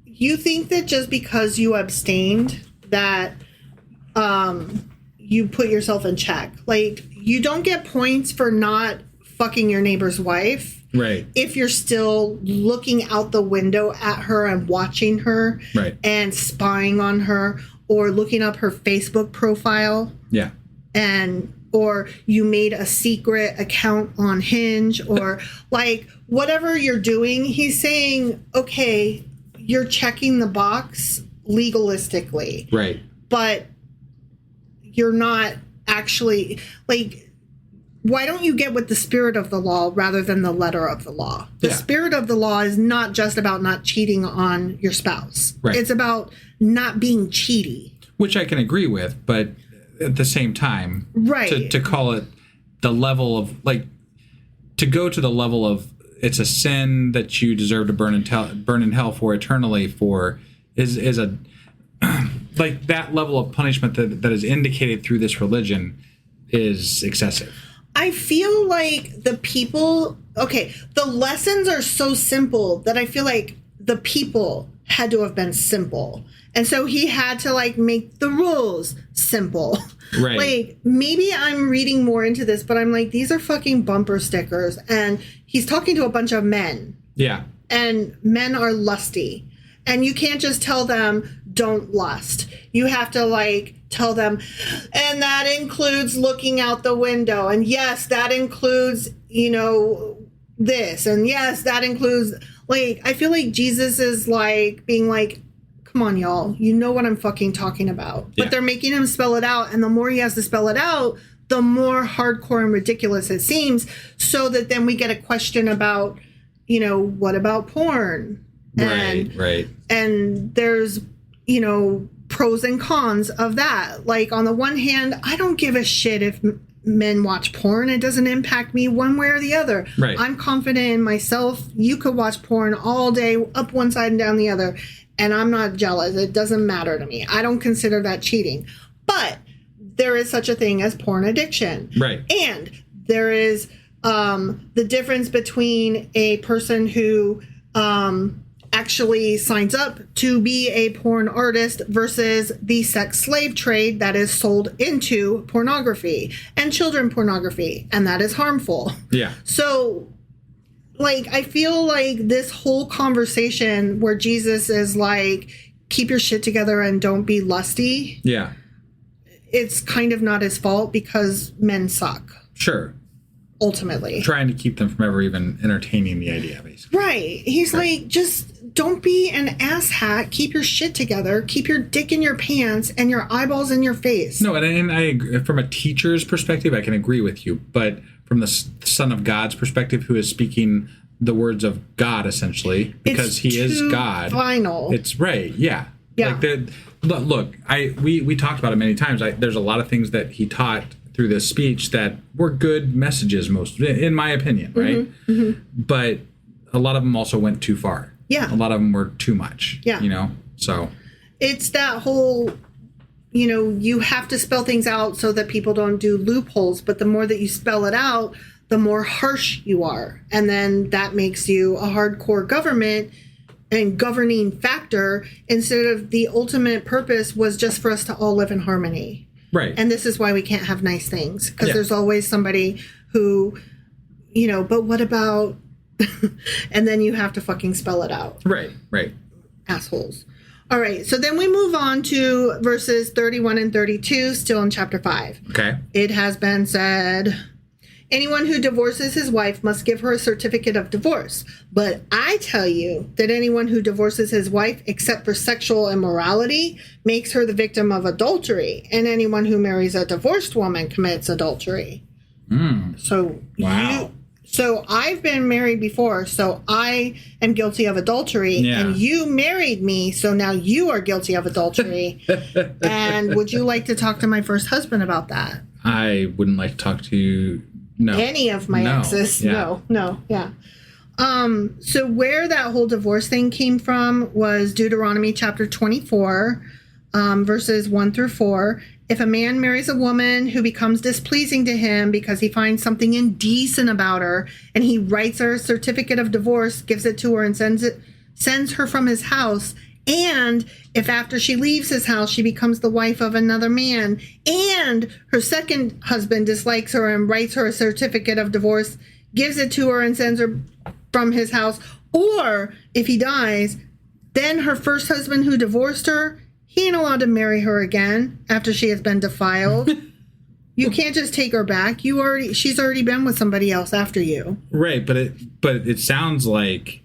you think that just because you abstained that you put yourself in check. Like, you don't get points for not fucking your neighbor's wife. Right. If you're still looking out the window at her and watching her. Right. And spying on her or looking up her Facebook profile. Yeah. Or you made a secret account on Hinge or like whatever you're doing. He's saying, okay, you're checking the box legalistically. Right. But you're not actually, like, why don't you get with the spirit of the law rather than the letter of the law? The spirit of the law is not just about not cheating on your spouse. Right. It's about not being cheaty. Which I can agree with, but at the same time, right. to call it the level of, like, to go to the level of it's a sin that you deserve to burn in hell for eternally for is a like that level of punishment that is indicated through this religion is excessive. I feel like the lessons are so simple that I feel like the people had to have been simple. And so he had to like make the rules simple. Right. Like maybe I'm reading more into this, but I'm like, these are fucking bumper stickers. And he's talking to a bunch of men. Yeah. And men are lusty. And you can't just tell them, don't lust. You have to like tell them, and that includes looking out the window. And yes, that includes, this. And yes, that includes, like, I feel like Jesus is like being like, come on, y'all. You know what I'm fucking talking about. Yeah. But they're making him spell it out. And the more he has to spell it out, the more hardcore and ridiculous it seems. So that then we get a question about, what about porn? Right. And there's, pros and cons of that. Like, on the one hand, I don't give a shit if men watch porn. It doesn't impact me one way or the other. Right. I'm confident in myself. You could watch porn all day, up one side and down the other, and I'm not jealous. It doesn't matter to me. I don't consider that cheating. But there is such a thing as porn addiction. Right. And there is the difference between a person who actually signs up to be a porn artist versus the sex slave trade that is sold into pornography and children pornography, and that is harmful. Yeah. So, like, I feel like this whole conversation where Jesus is like, keep your shit together and don't be lusty. Yeah. It's kind of not his fault because men suck. Sure. Ultimately. Trying to keep them from ever even entertaining the idea, basically. Right. He's like, just don't be an asshat. Keep your shit together. Keep your dick in your pants and your eyeballs in your face. No, and I agree. From a teacher's perspective, I can agree with you. But from the Son of God's perspective, who is speaking the words of God, essentially, because he is God. Final. It's right. Yeah. Yeah. Look, we talked about it many times. There's a lot of things that he taught through this speech that were good messages, most, in my opinion, right? Mm-hmm, mm-hmm. But a lot of them also went too far. Yeah. A lot of them were too much. Yeah. So it's that whole you have to spell things out so that people don't do loopholes. But the more that you spell it out, the more harsh you are. And then that makes you a hardcore government and governing factor instead of the ultimate purpose was just for us to all live in harmony. Right. And this is why we can't have nice things, because there's always somebody who, but what about, and then you have to fucking spell it out. Right. Assholes. All right. So then we move on to verses 31 and 32, still in chapter 5. Okay. It has been said, anyone who divorces his wife must give her a certificate of divorce. But I tell you that anyone who divorces his wife except for sexual immorality makes her the victim of adultery. And anyone who marries a divorced woman commits adultery. So So I've been married before, so I am guilty of adultery. Yeah. And you married me, so now you are guilty of adultery. And would you like to talk to my first husband about that? I wouldn't like to talk to you. No. Any of my exes. Yeah. No. So where that whole divorce thing came from was Deuteronomy chapter 24, verses 1 through 4. If a man marries a woman who becomes displeasing to him because he finds something indecent about her, and he writes her a certificate of divorce, gives it to her, and sends her from his house, and if after she leaves his house she becomes the wife of another man, and her second husband dislikes her and writes her a certificate of divorce, gives it to her, and sends her from his house, or if he dies, then her first husband who divorced her, he ain't allowed to marry her again after she has been defiled. You can't just take her back. She's already been with somebody else after you. Right, but it sounds like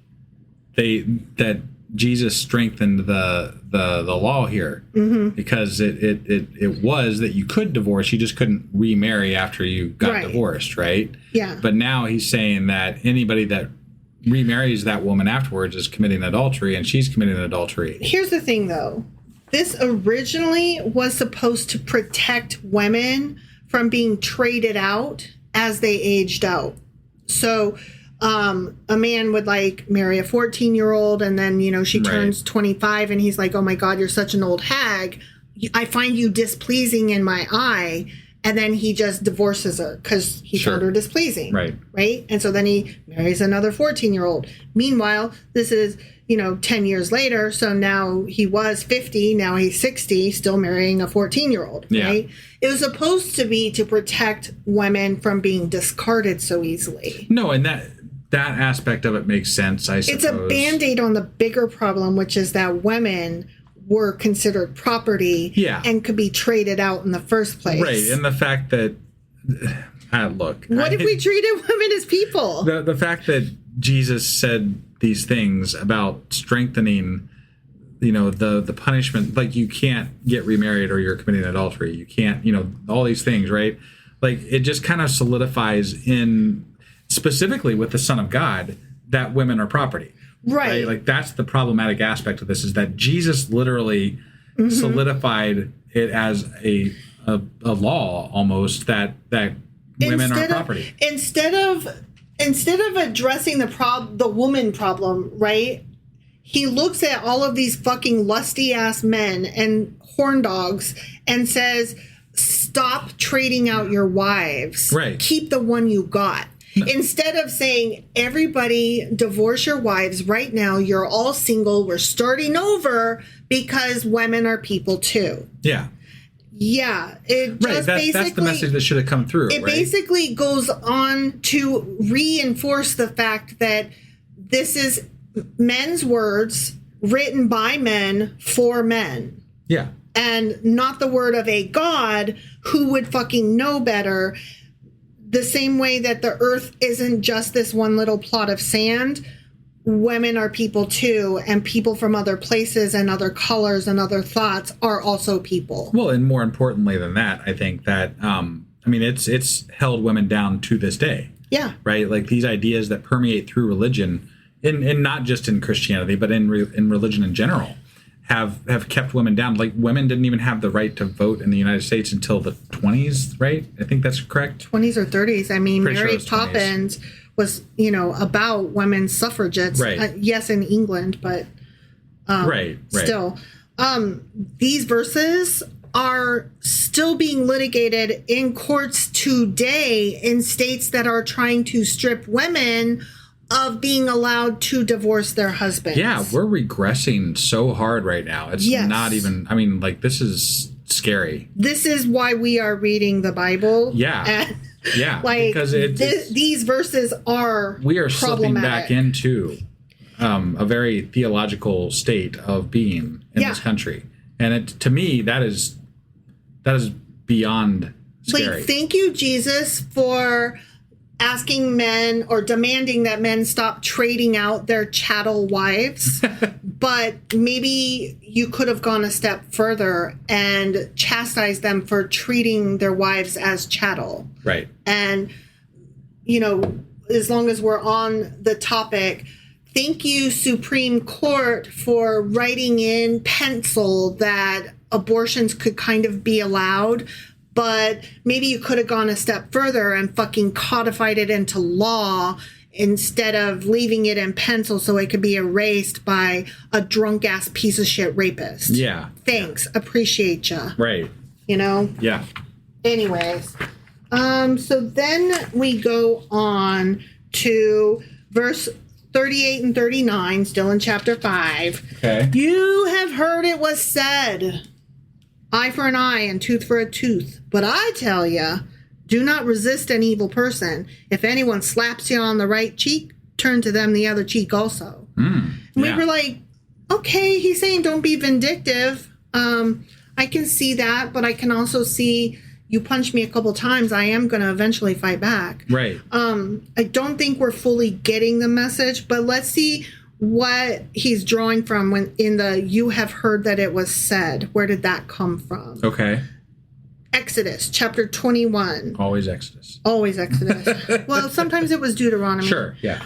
that Jesus strengthened the law here, because it was that you could divorce, you just couldn't remarry after you got divorced, right? Yeah. But now he's saying that anybody that remarries that woman afterwards is committing adultery, and she's committing adultery. Here's the thing, though. This originally was supposed to protect women from being traded out as they aged out. So a man would marry a 14-year-old, and then, she turns 25 and he's like, oh my God, you're such an old hag. I find you displeasing in my eye. And then he just divorces her because he found her displeasing. Right. And so then he marries another 14-year-old. Meanwhile, this is, 10 years later. So now he was 50. Now he's 60, still marrying a 14-year-old. Yeah. Right. It was supposed to be to protect women from being discarded so easily. No, and that aspect of it makes sense, I suppose. It's a Band-Aid on the bigger problem, which is that women were considered property and could be traded out in the first place. Right, and the fact that, look. What if we treated women as people? The fact that Jesus said these things about strengthening, the punishment, like you can't get remarried or you're committing adultery. You can't, all these things, right? Like it just kind of solidifies specifically with the Son of God, that women are property. Right. Like that's the problematic aspect of this, is that Jesus literally solidified it as a law almost that women are property. Instead of addressing the woman problem, right? He looks at all of these fucking lusty ass men and horn dogs and says, stop trading out your wives. Right. Keep the one you got. Instead of saying, everybody divorce your wives right now, you're all single, we're starting over, because women are people too. Yeah. Yeah. It just that's the message that should have come through. It basically goes on to reinforce the fact that this is men's words written by men for men. Yeah. And not the word of a God who would fucking know better. The same way that the earth isn't just this one little plot of sand, women are people too, and people from other places and other colors and other thoughts are also people. Well, and more importantly than that, I think that, it's held women down to this day. Yeah. Right? Like these ideas that permeate through religion, and not just in Christianity, but in religion in general, have kept women down. Like women didn't even have the right to vote in the United States until the 20s, right? I think that's correct. 20s or 30s. I mean, Pretty Mary sure Poppins was, about women's suffragettes. Right. Yes, in England, but right. Still. These verses are still being litigated in courts today in states that are trying to strip women of being allowed to divorce their husbands. Yeah, we're regressing so hard right now. It's not even, I mean, like, this is scary. This is why we are reading the Bible. Yeah. And, yeah. Like, because these verses are we are slipping back into a very theological state of being in this country. And to me, that is beyond scary. Like, thank you, Jesus, for asking men or demanding that men stop trading out their chattel wives. But maybe you could have gone a step further and chastised them for treating their wives as chattel. Right. And, you know, as long as we're on the topic, thank you, Supreme Court, for writing in pencil that abortions could kind of be allowed. But maybe you could have gone a step further and fucking codified it into law instead of leaving it in pencil so it could be erased by a drunk-ass piece of shit rapist. Yeah. Thanks. Appreciate ya. Right. You know? Yeah. Anyways. So then we go on to verse 38 and 39, still in chapter 5. Okay. You have heard it was said, eye for an eye and tooth for a tooth. But I tell you, do not resist an evil person. If anyone slaps you on the right cheek, turn to them the other cheek also. We were like, okay, he's saying don't be vindictive. I can see that, but I can also see you punch me a couple times, I am going to eventually fight back. Right. I don't think we're fully getting the message, but let's see what he's drawing from when in the you have heard that it was said. Where did that come from? Okay. Exodus chapter 21. Always Exodus. Always Exodus. Well, sometimes it was Deuteronomy. Sure, yeah.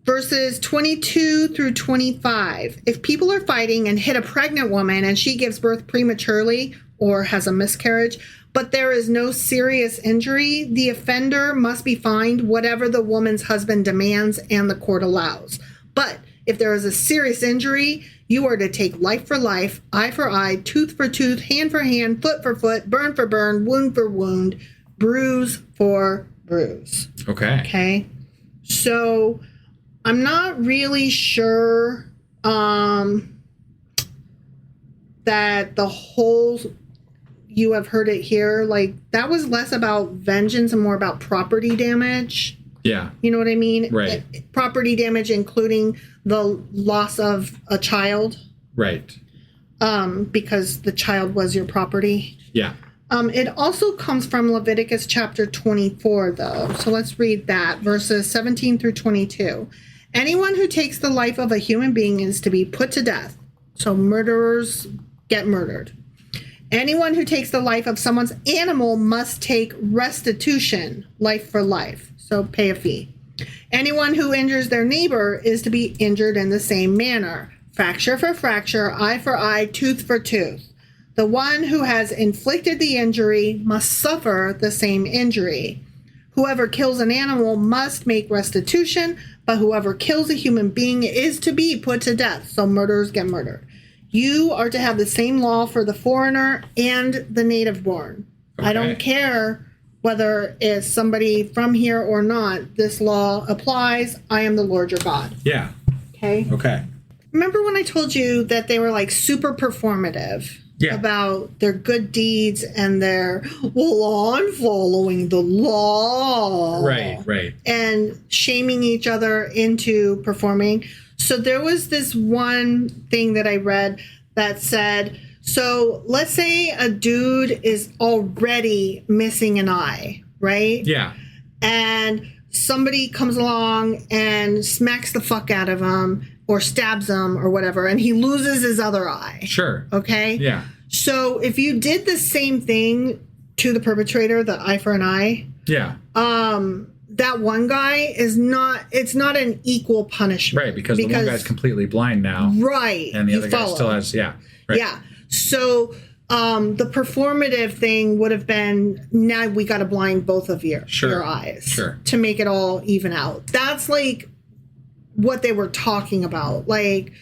Verses 22 through 25. If people are fighting and hit a pregnant woman and she gives birth prematurely or has a miscarriage, but there is no serious injury, the offender must be fined whatever the woman's husband demands and the court allows. But if there is a serious injury, you are to take life for life, eye for eye, tooth for tooth, hand for hand, foot for foot, burn for burn, wound for wound, bruise for bruise. Okay. Okay. So I'm not really sure that the whole you have heard it here, like that was less about vengeance and more about property damage. Yeah. You know what I mean? Right. Property damage, including the loss of a child. Right. Because the child was your property. Yeah. It also comes from Leviticus chapter 24, though. So let's read that, verses 17 through 22. Anyone who takes the life of a human being is to be put to death. So murderers get murdered. Anyone who takes the life of someone's animal must take restitution, life for life. So pay a fee. Anyone who injures their neighbor is to be injured in the same manner. Fracture for fracture, eye for eye, tooth for tooth. The one who has inflicted the injury must suffer the same injury. Whoever kills an animal must make restitution, but whoever kills a human being is to be put to death. So murderers get murdered. You are to have the same law for the foreigner and the native born. Okay. I don't care whether it's somebody from here or not. This law applies. I am the Lord your God. Yeah. Okay. Okay. Remember when I told you that they were like super performative? Yeah. About their good deeds and their, well, I'm following the law. Right. And shaming each other into performing. So there was this one thing that I read that said, so let's say a dude is already missing an eye, right? Yeah. And somebody comes along and smacks the fuck out of him or stabs him or whatever, and he loses his other eye. Sure. Okay? Yeah. So if you did the same thing to the perpetrator, the eye for an eye. Yeah. That one guy is not, it's not an equal punishment. Right, because the one guy's completely blind now. Right. And the other guy still has, yeah. Right. Yeah. So the performative thing would have been, now we got to blind both of your eyes. Sure. To make it all even out. That's like what they were talking about. Like,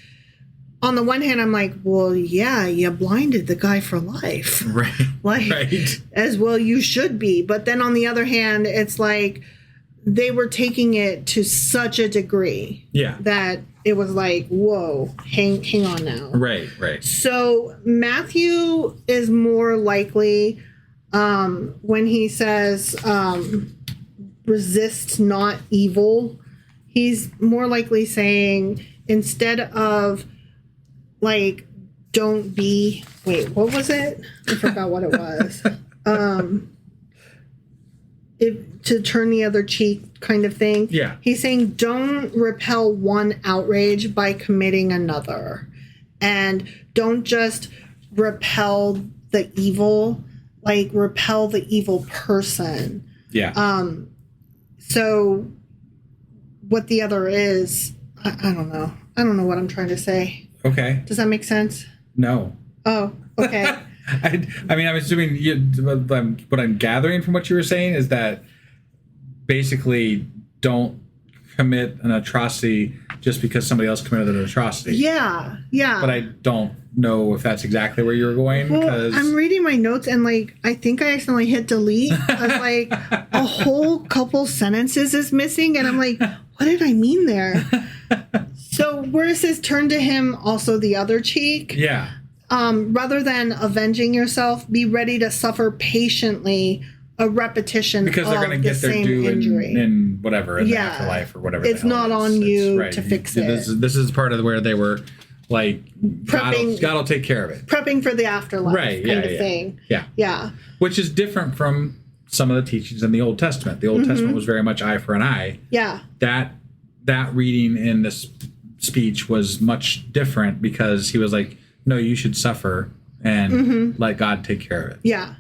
on the one hand, I'm like, well, yeah, you blinded the guy for life. Right. Like, as well you should be. But then on the other hand, it's like they were taking it to such a degree that it was like, whoa, hang on now. Right. So Matthew is more likely when he says resist not evil, he's more likely saying instead of like don't be what was it? I forgot what it was. To turn the other cheek kind of thing. Yeah. He's saying don't repel one outrage by committing another. And don't just repel the evil, like repel the evil person. Yeah. So what the other is, I don't know. I don't know what I'm trying to say. Okay. Does that make sense? No. Oh, okay. I mean, I'm assuming what I'm gathering from what you were saying is that basically don't commit an atrocity just because somebody else committed an atrocity. Yeah. But I don't know if that's exactly where you were going. Well, I'm reading my notes and like I think I accidentally hit delete. I was like a whole couple sentences is missing and I'm like, what did I mean there? So where it says turn to him also the other cheek. Yeah. Rather than avenging yourself, be ready to suffer patiently a repetition because they're going to get their due in whatever in the afterlife or whatever. It's not on you to fix it. This is part of where they were like God will take care of it. Prepping for the afterlife kind of thing. Yeah. Which is different from some of the teachings in the Old Testament. The Old Testament was very much eye for an eye. Yeah. That reading in this speech was much different because he was like, no, you should suffer and let God take care of it. Yeah.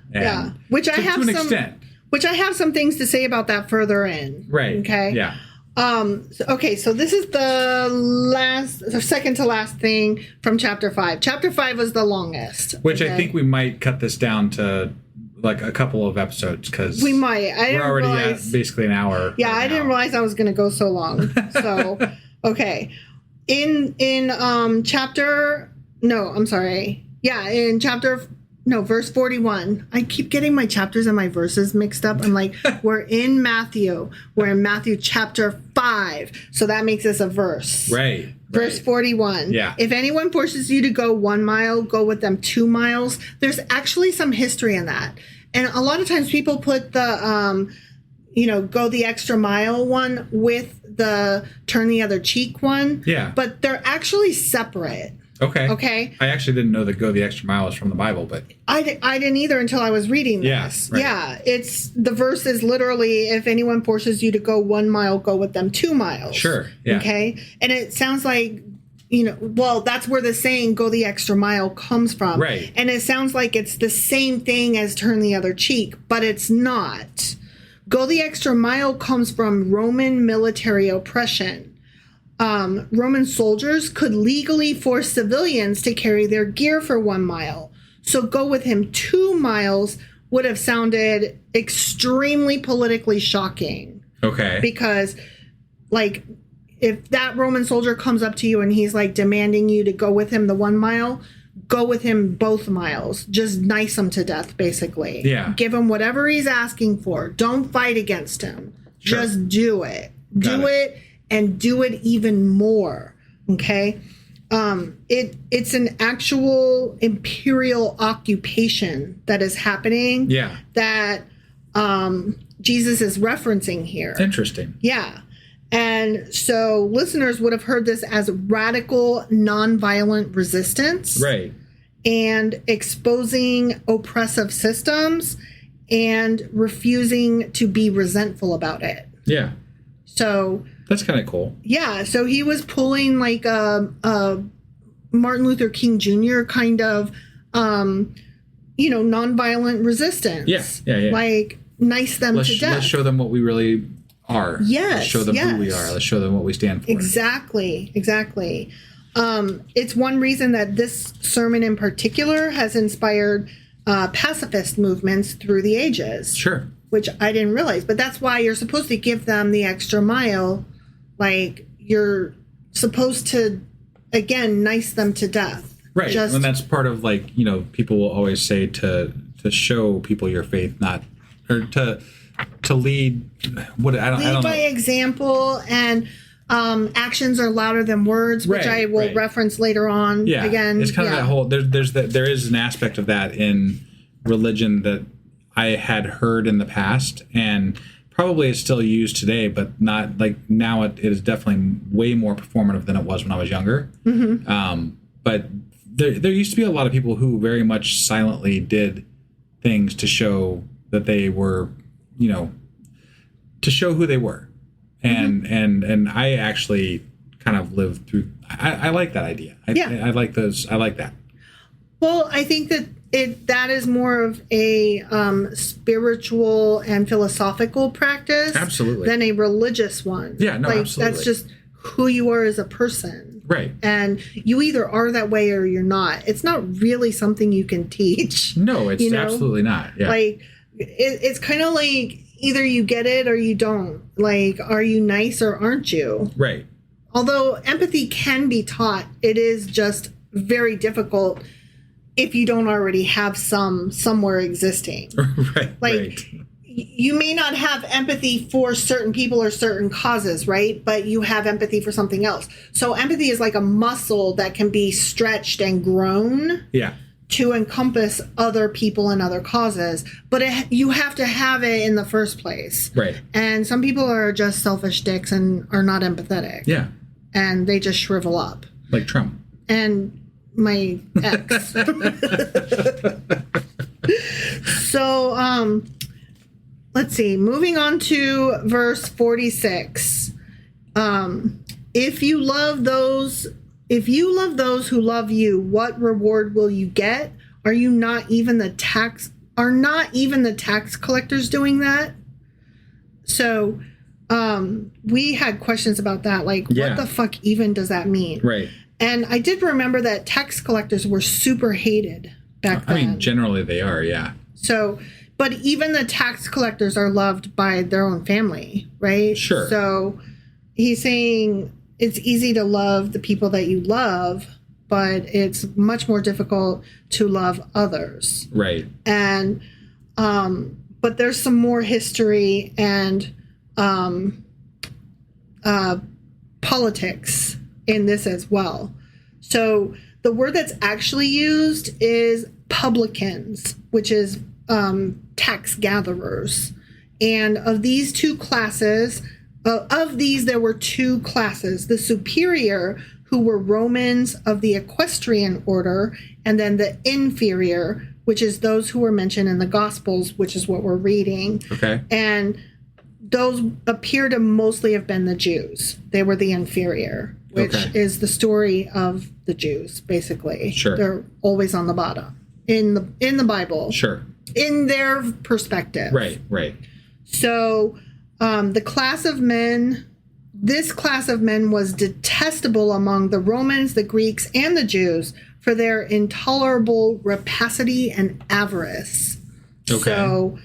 Which I have to an extent. Which I have some things to say about that further in. Right. Okay. Yeah. So this is the second to last thing from chapter 5. Chapter 5 was the longest. Which I think we might cut this down to like a couple of episodes because we might. We're already at basically an hour. Yeah, I didn't realize I was going to go so long. So, okay. In verse 41. I keep getting my chapters and my verses mixed up. I'm like, we're in Matthew. We're in Matthew chapter 5. So that makes us a verse. Right. Verse 41. Yeah. If anyone forces you to go 1 mile, go with them 2 miles. There's actually some history in that. And a lot of times people put the, go the extra mile one with the turn the other cheek one. Yeah. But they're actually separate. Okay. I actually didn't know that go the extra mile was from the Bible, but I didn't either until I was reading this. Right. Yeah, it's the verse is literally if anyone forces you to go 1 mile, go with them 2 miles. Sure. Yeah. Okay. And it sounds like that's where the saying go the extra mile comes from. Right. And it sounds like it's the same thing as turn the other cheek, but it's not. Go the extra mile comes from Roman military oppression. Roman soldiers could legally force civilians to carry their gear for 1 mile. So go with him 2 miles would have sounded extremely politically shocking. Okay. Because, like, if that Roman soldier comes up to you and he's, like, demanding you to go with him the 1 mile, go with him both miles. Just nice him to death, basically. Yeah. Give him whatever he's asking for. Don't fight against him. Sure. Just do it. Do it. And do it even more, okay? It's an actual imperial occupation that is happening. Yeah. That Jesus is referencing here. Interesting. Yeah. And so listeners would have heard this as radical nonviolent resistance. Right. And exposing oppressive systems and refusing to be resentful about it. Yeah. So that's kind of cool. Yeah, so he was pulling like a Martin Luther King Jr. kind of, nonviolent resistance. Yeah. Like nice them to death. Let's show them what we really are. Yes. Let's show them who we are. Let's show them what we stand for. Exactly. It's one reason that this sermon in particular has inspired pacifist movements through the ages. Sure. Which I didn't realize, but that's why you're supposed to give them the extra mile. Like you're supposed to again, nice them to death. Right. And that's part of, like, you know, people will always say to show people your faith, not, or to lead, what, I don't know. By example, and actions are louder than words, which I will reference later on. Yeah. Again, it's kind of that whole, there is an aspect of that in religion that I had heard in the past, and probably is still used today, but not, like, now it is definitely way more performative than it was when I was younger. Mm-hmm. But there used to be a lot of people who very much silently did things to show that they were, you know, to show who they were. And and I actually kind of lived through, I like that idea. I like those. I like that. Well, I think that is more of a spiritual and philosophical practice, absolutely, than a religious one. Yeah, no, like, absolutely. That's just who you are as a person, right? And you either are that way or you're not. It's not really something you can teach. No, it's absolutely not. Yeah, like it's kind of like either you get it or you don't. Like, are you nice or aren't you? Right. Although empathy can be taught, it is just very difficult if you don't already have somewhere existing. Right. Like, right. You may not have empathy for certain people or certain causes, right? But you have empathy for something else. So empathy is like a muscle that can be stretched and grown. Yeah. To encompass other people and other causes, but you have to have it in the first place. Right. And some people are just selfish dicks and are not empathetic. Yeah. And they just shrivel up. Like Trump. And my ex. So, let's see. Moving on to verse 46. If you love those who love you, what reward will you get? Are not even the tax collectors doing that? So, we had questions about that. Like, what the fuck even does that mean? Right. And I did remember that tax collectors were super hated back then. I mean, generally they are, yeah. So, but even the tax collectors are loved by their own family, right? Sure. So, he's saying it's easy to love the people that you love, but it's much more difficult to love others. Right. And, but there's some more history and politics in this as well. So the word that's actually used is publicans, which is tax gatherers. And of these two classes, there were two classes: the superior, who were Romans of the equestrian order, and then the inferior, which is those who were mentioned in the Gospels, which is what we're reading. Okay. And those appear to mostly have been the Jews. They were the inferior, which is the story of the Jews, basically. Sure. They're always on the bottom in the Bible. Sure. In their perspective. Right, right. So this class of men was detestable among the Romans, the Greeks, and the Jews for their intolerable rapacity and avarice. Okay. So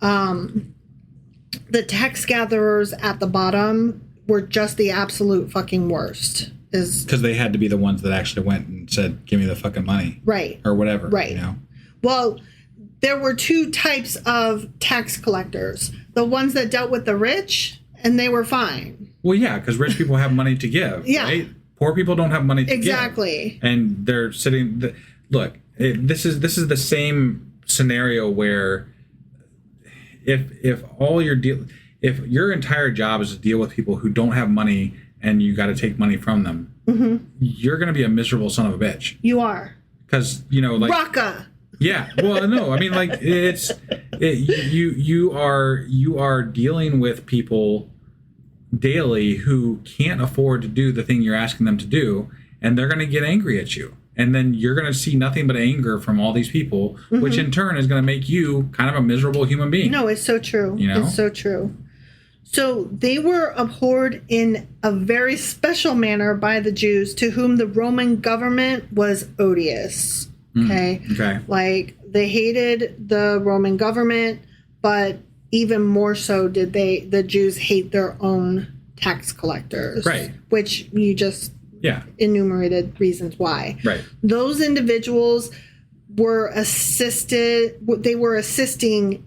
the tax gatherers at the bottom were just the absolute fucking worst. Because they had to be the ones that actually went and said, give me the fucking money. Right. Or whatever. Right. You know? Well, there were two types of tax collectors. The ones that dealt with the rich, and they were fine. Well, yeah, because rich people have money to give, right? Poor people don't have money to give. Exactly. And they're sitting... Look, this is the same scenario where if your entire job is to deal with people who don't have money and you got to take money from them, you're going to be a miserable son of a bitch. You are. Because, you know, like... Raca. Yeah. Well, no, I mean, like, you are dealing with people daily who can't afford to do the thing you're asking them to do, and they're going to get angry at you. And then you're going to see nothing but anger from all these people, which in turn is going to make you kind of a miserable human being. No, it's so true. You know? It's so true. So they were abhorred in a very special manner by the Jews, to whom the Roman government was odious. Okay. Okay. Like, they hated the Roman government, but even more so did the Jews hate their own tax collectors. Right. Which you just enumerated reasons why. Right. Those individuals were assisting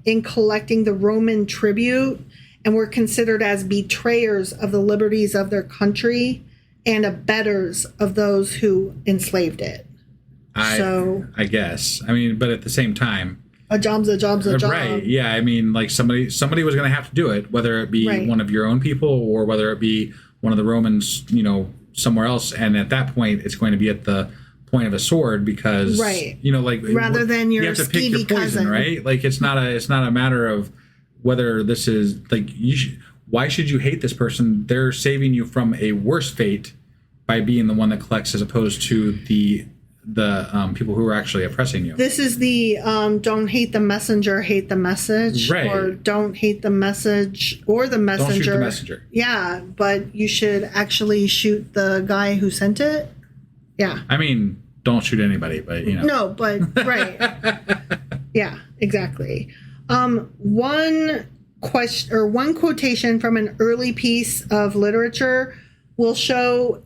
in collecting the Roman tribute and were considered as betrayers of the liberties of their country and abettors of those who enslaved it. I guess. I mean, but at the same time, a job's a job. Right. Yeah. I mean, like somebody was going to have to do it, whether it be one of your own people or whether it be one of the Romans, somewhere else. And at that point, it's going to be at the point of a sword because, like rather than your you have to pick your poison, cousin. right? Like it's not a matter of whether this is like why should you hate this person? They're saving you from a worse fate by being the one that collects as opposed to the people who are actually oppressing you. This is the don't hate the messenger, hate the message. Right. Or don't hate the message or the messenger. Don't shoot the messenger. Yeah, but you should actually shoot the guy who sent it. Yeah. I mean, don't shoot anybody, but No, but right. Yeah, exactly. One quotation from an early piece of literature will show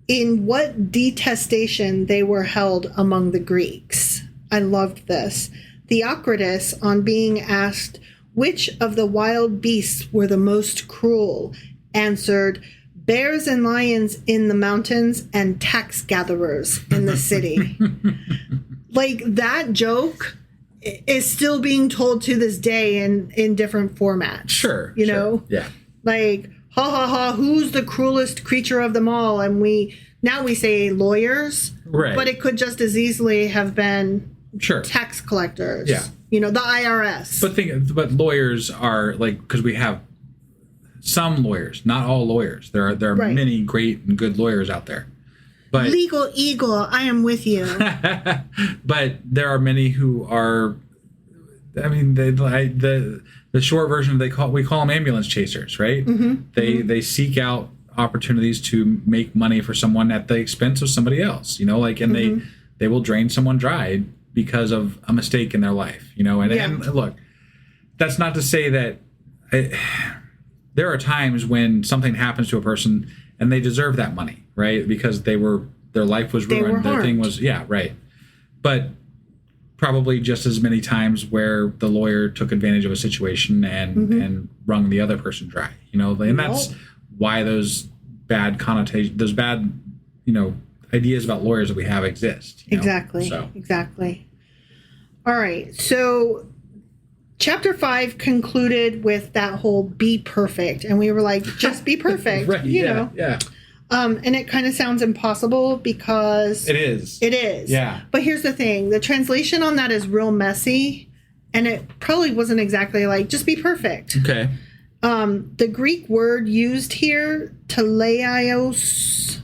in what detestation they were held among the Greeks. I loved this. Theocritus, on being asked which of the wild beasts were the most cruel, answered, bears and lions in the mountains and tax gatherers in the city. Like that joke is still being told to this day in different formats. Sure. Know? Yeah. Like, ha ha ha, who's the cruelest creature of them all? And we say lawyers, right? But it could just as easily have been tax collectors. Yeah. The IRS. But lawyers are like, because we have some lawyers, not all lawyers. There are many great and good lawyers out there. But Legal Eagle, I am with you. But there are many who are. I mean, the short version we call them ambulance chasers, right? Mm-hmm. They seek out opportunities to make money for someone at the expense of somebody else, and they will drain someone dry because of a mistake in their life, and look, that's not to say that there are times when something happens to a person and they deserve that money, right? Because their life was ruined, their thing was, right. But probably just as many times where the lawyer took advantage of a situation and wrung the other person dry, and that's why those bad connotations, those bad, ideas about lawyers that we have exist. Exactly. Exactly. All right. So chapter 5 concluded with that whole be perfect. And we were like, just be perfect, right, you know. Yeah. And it kind of sounds impossible because... It is. Yeah. But here's the thing. The translation on that is real messy. And it probably wasn't exactly like, just be perfect. Okay. The Greek word used here, teleios,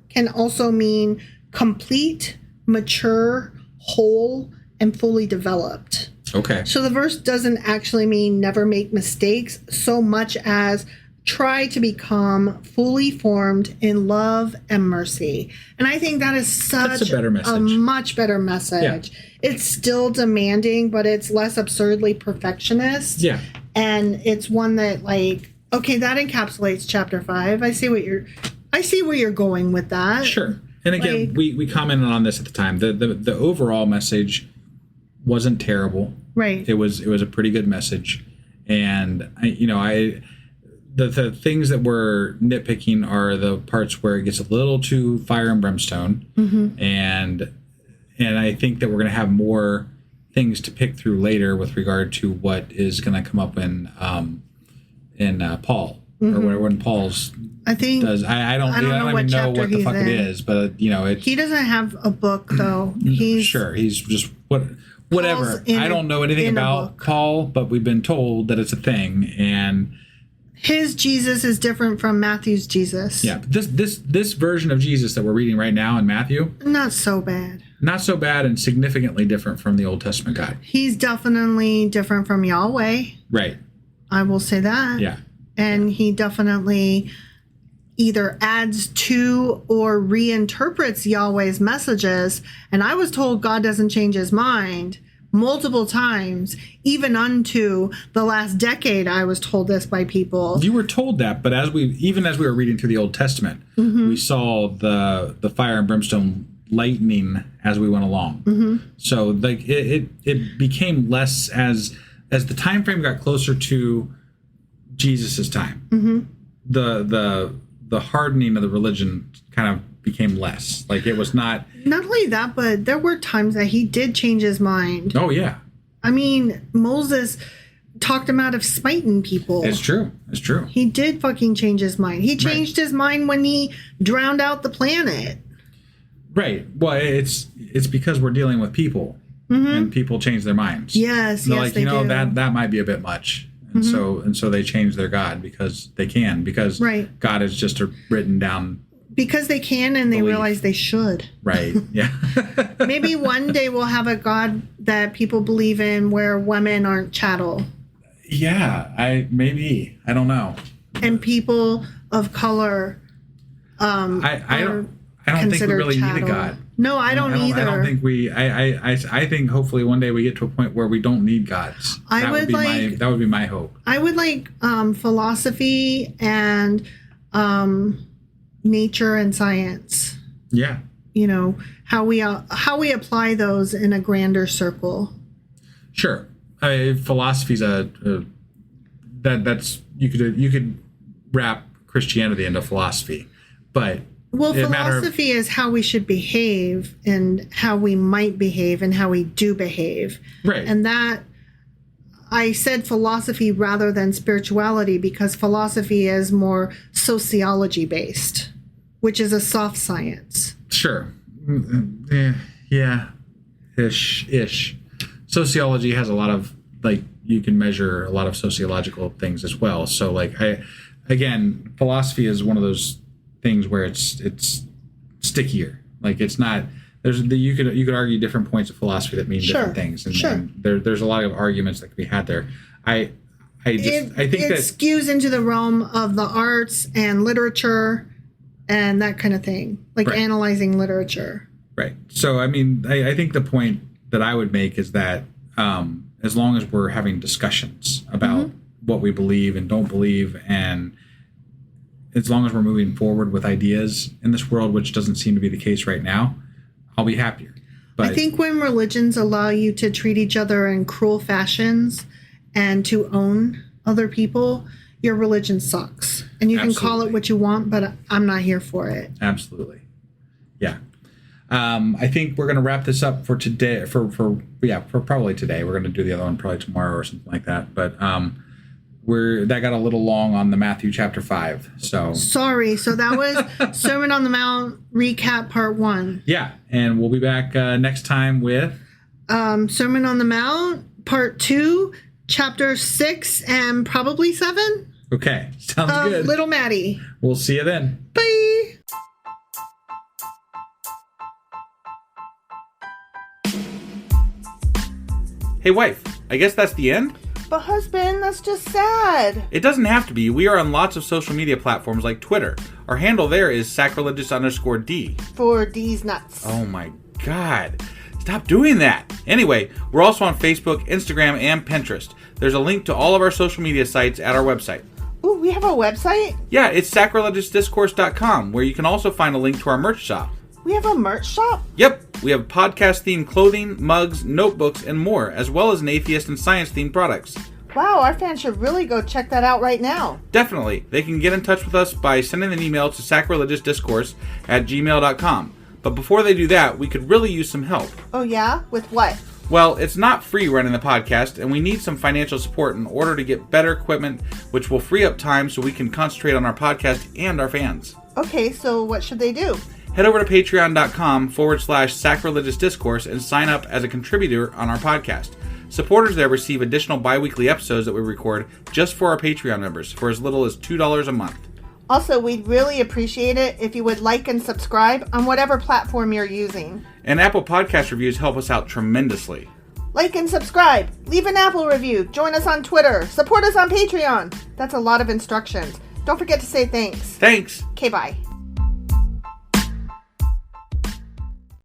can also mean complete, mature, whole, and fully developed. Okay. So the verse doesn't actually mean never make mistakes so much as try to become fully formed in love and mercy. And I think that is such a much better message. Yeah. It's still demanding, but it's less absurdly perfectionist. Yeah. And it's one that okay, that encapsulates chapter 5. I see where you're going with that. Sure. And again, we commented on this at the time. The overall message wasn't terrible. Right. It was a pretty good message. And the things that we're nitpicking are the parts where it gets a little too fire and brimstone. Mm-hmm. And I think that we're going to have more things to pick through later with regard to what is going to come up in Paul, mm-hmm. or when Paul's. I think does. I don't even know what the fuck it is, but he doesn't have a book though. He's just whatever. I don't know anything about Paul, but we've been told that it's a thing, and his Jesus is different from Matthew's Jesus. Yeah, this version of Jesus that we're reading right now in Matthew, not so bad. Not so bad, and significantly different from the Old Testament guy. He's definitely different from Yahweh. Right. I will say that. Yeah. And he definitely either adds to or reinterprets Yahweh's messages. And I was told God doesn't change his mind, multiple times, even unto the last decade. I was told this by people. You were told that, but as we were reading through the Old Testament, we saw the fire and brimstone lightning as we went along. So like it became less as the time frame got closer to Jesus's time. The hardening of the religion kind of became less. Like it was not only that, but there were times that he did change his mind. Oh yeah. I mean, Moses talked him out of smiting people. It's true. He did fucking change his mind. He changed his mind when he drowned out the planet. Right. Well, it's because we're dealing with people, and people change their minds. Yes, they're yes, like, they do. that might be a bit much. And so they change their God because they can, because God is just a written down. Because they can, and they realize they should. Right. Yeah. Maybe one day we'll have a God that people believe in where women aren't chattel. Yeah. I don't know. And people of color. I don't think we really need a God. No, I don't either. I don't think I think hopefully one day we get to a point where we don't need gods. That would be my hope. I would like philosophy and nature and science. Yeah. You know, how we apply those in a grander circle. Sure. Philosophy's that's you could wrap Christianity into philosophy, but philosophy is how we should behave and how we might behave and how we do behave. Right. And that, I said philosophy rather than spirituality because philosophy is more sociology based, which is a soft science. Sure. Yeah. Ish. Sociology has a lot of, like, you can measure a lot of sociological things as well. So, like, again, philosophy is one of those things where it's stickier. Like it's not. You could argue different points of philosophy that mean different things, and there's a lot of arguments that can be had there. I think that skews into the realm of the arts and literature and that kind of thing, like analyzing literature. Right. So I mean, I think the point that I would make is that as long as we're having discussions about what we believe and don't believe, and as long as we're moving forward with ideas in this world, which doesn't seem to be the case right now, I'll be happier. But I think when religions allow you to treat each other in cruel fashions and to own other people, your religion sucks. And you can call it what you want, but I'm not here for it. Absolutely. Yeah. I think we're going to wrap this up for today. For probably today. We're going to do the other one probably tomorrow or something like that. But that got a little long on the Matthew chapter 5. So sorry. So that was Sermon on the Mount recap part 1. Yeah, and we'll be back next time with Sermon on the Mount part 2, chapter 6, and probably 7. Okay, sounds good. Little Maddie. We'll see you then. Bye. Hey, wife. I guess that's the end. But husband, that's just sad. It doesn't have to be. We are on lots of social media platforms like Twitter. Our handle there is sacrilegious_D. For D's nuts. Oh my God. Stop doing that. Anyway, we're also on Facebook, Instagram, and Pinterest. There's a link to all of our social media sites at our website. Ooh, we have a website? Yeah, it's sacrilegiousdiscourse.com, where you can also find a link to our merch shop. We have a merch shop? Yep. We have podcast-themed clothing, mugs, notebooks, and more, as well as an atheist and science-themed products. Wow, our fans should really go check that out right now. Definitely. They can get in touch with us by sending an email to sacrilegiousdiscourse@gmail.com. But before they do that, we could really use some help. Oh yeah? With what? Well, it's not free running the podcast, and we need some financial support in order to get better equipment, which will free up time so we can concentrate on our podcast and our fans. Okay, so what should they do? Head over to patreon.com/sacrilegious discourse and sign up as a contributor on our podcast. Supporters there receive additional bi-weekly episodes that we record just for our Patreon members for as little as $2 a month. Also, we'd really appreciate it if you would like and subscribe on whatever platform you're using. And Apple Podcast reviews help us out tremendously. Like and subscribe. Leave an Apple review. Join us on Twitter. Support us on Patreon. That's a lot of instructions. Don't forget to say thanks. Thanks. Okay, bye.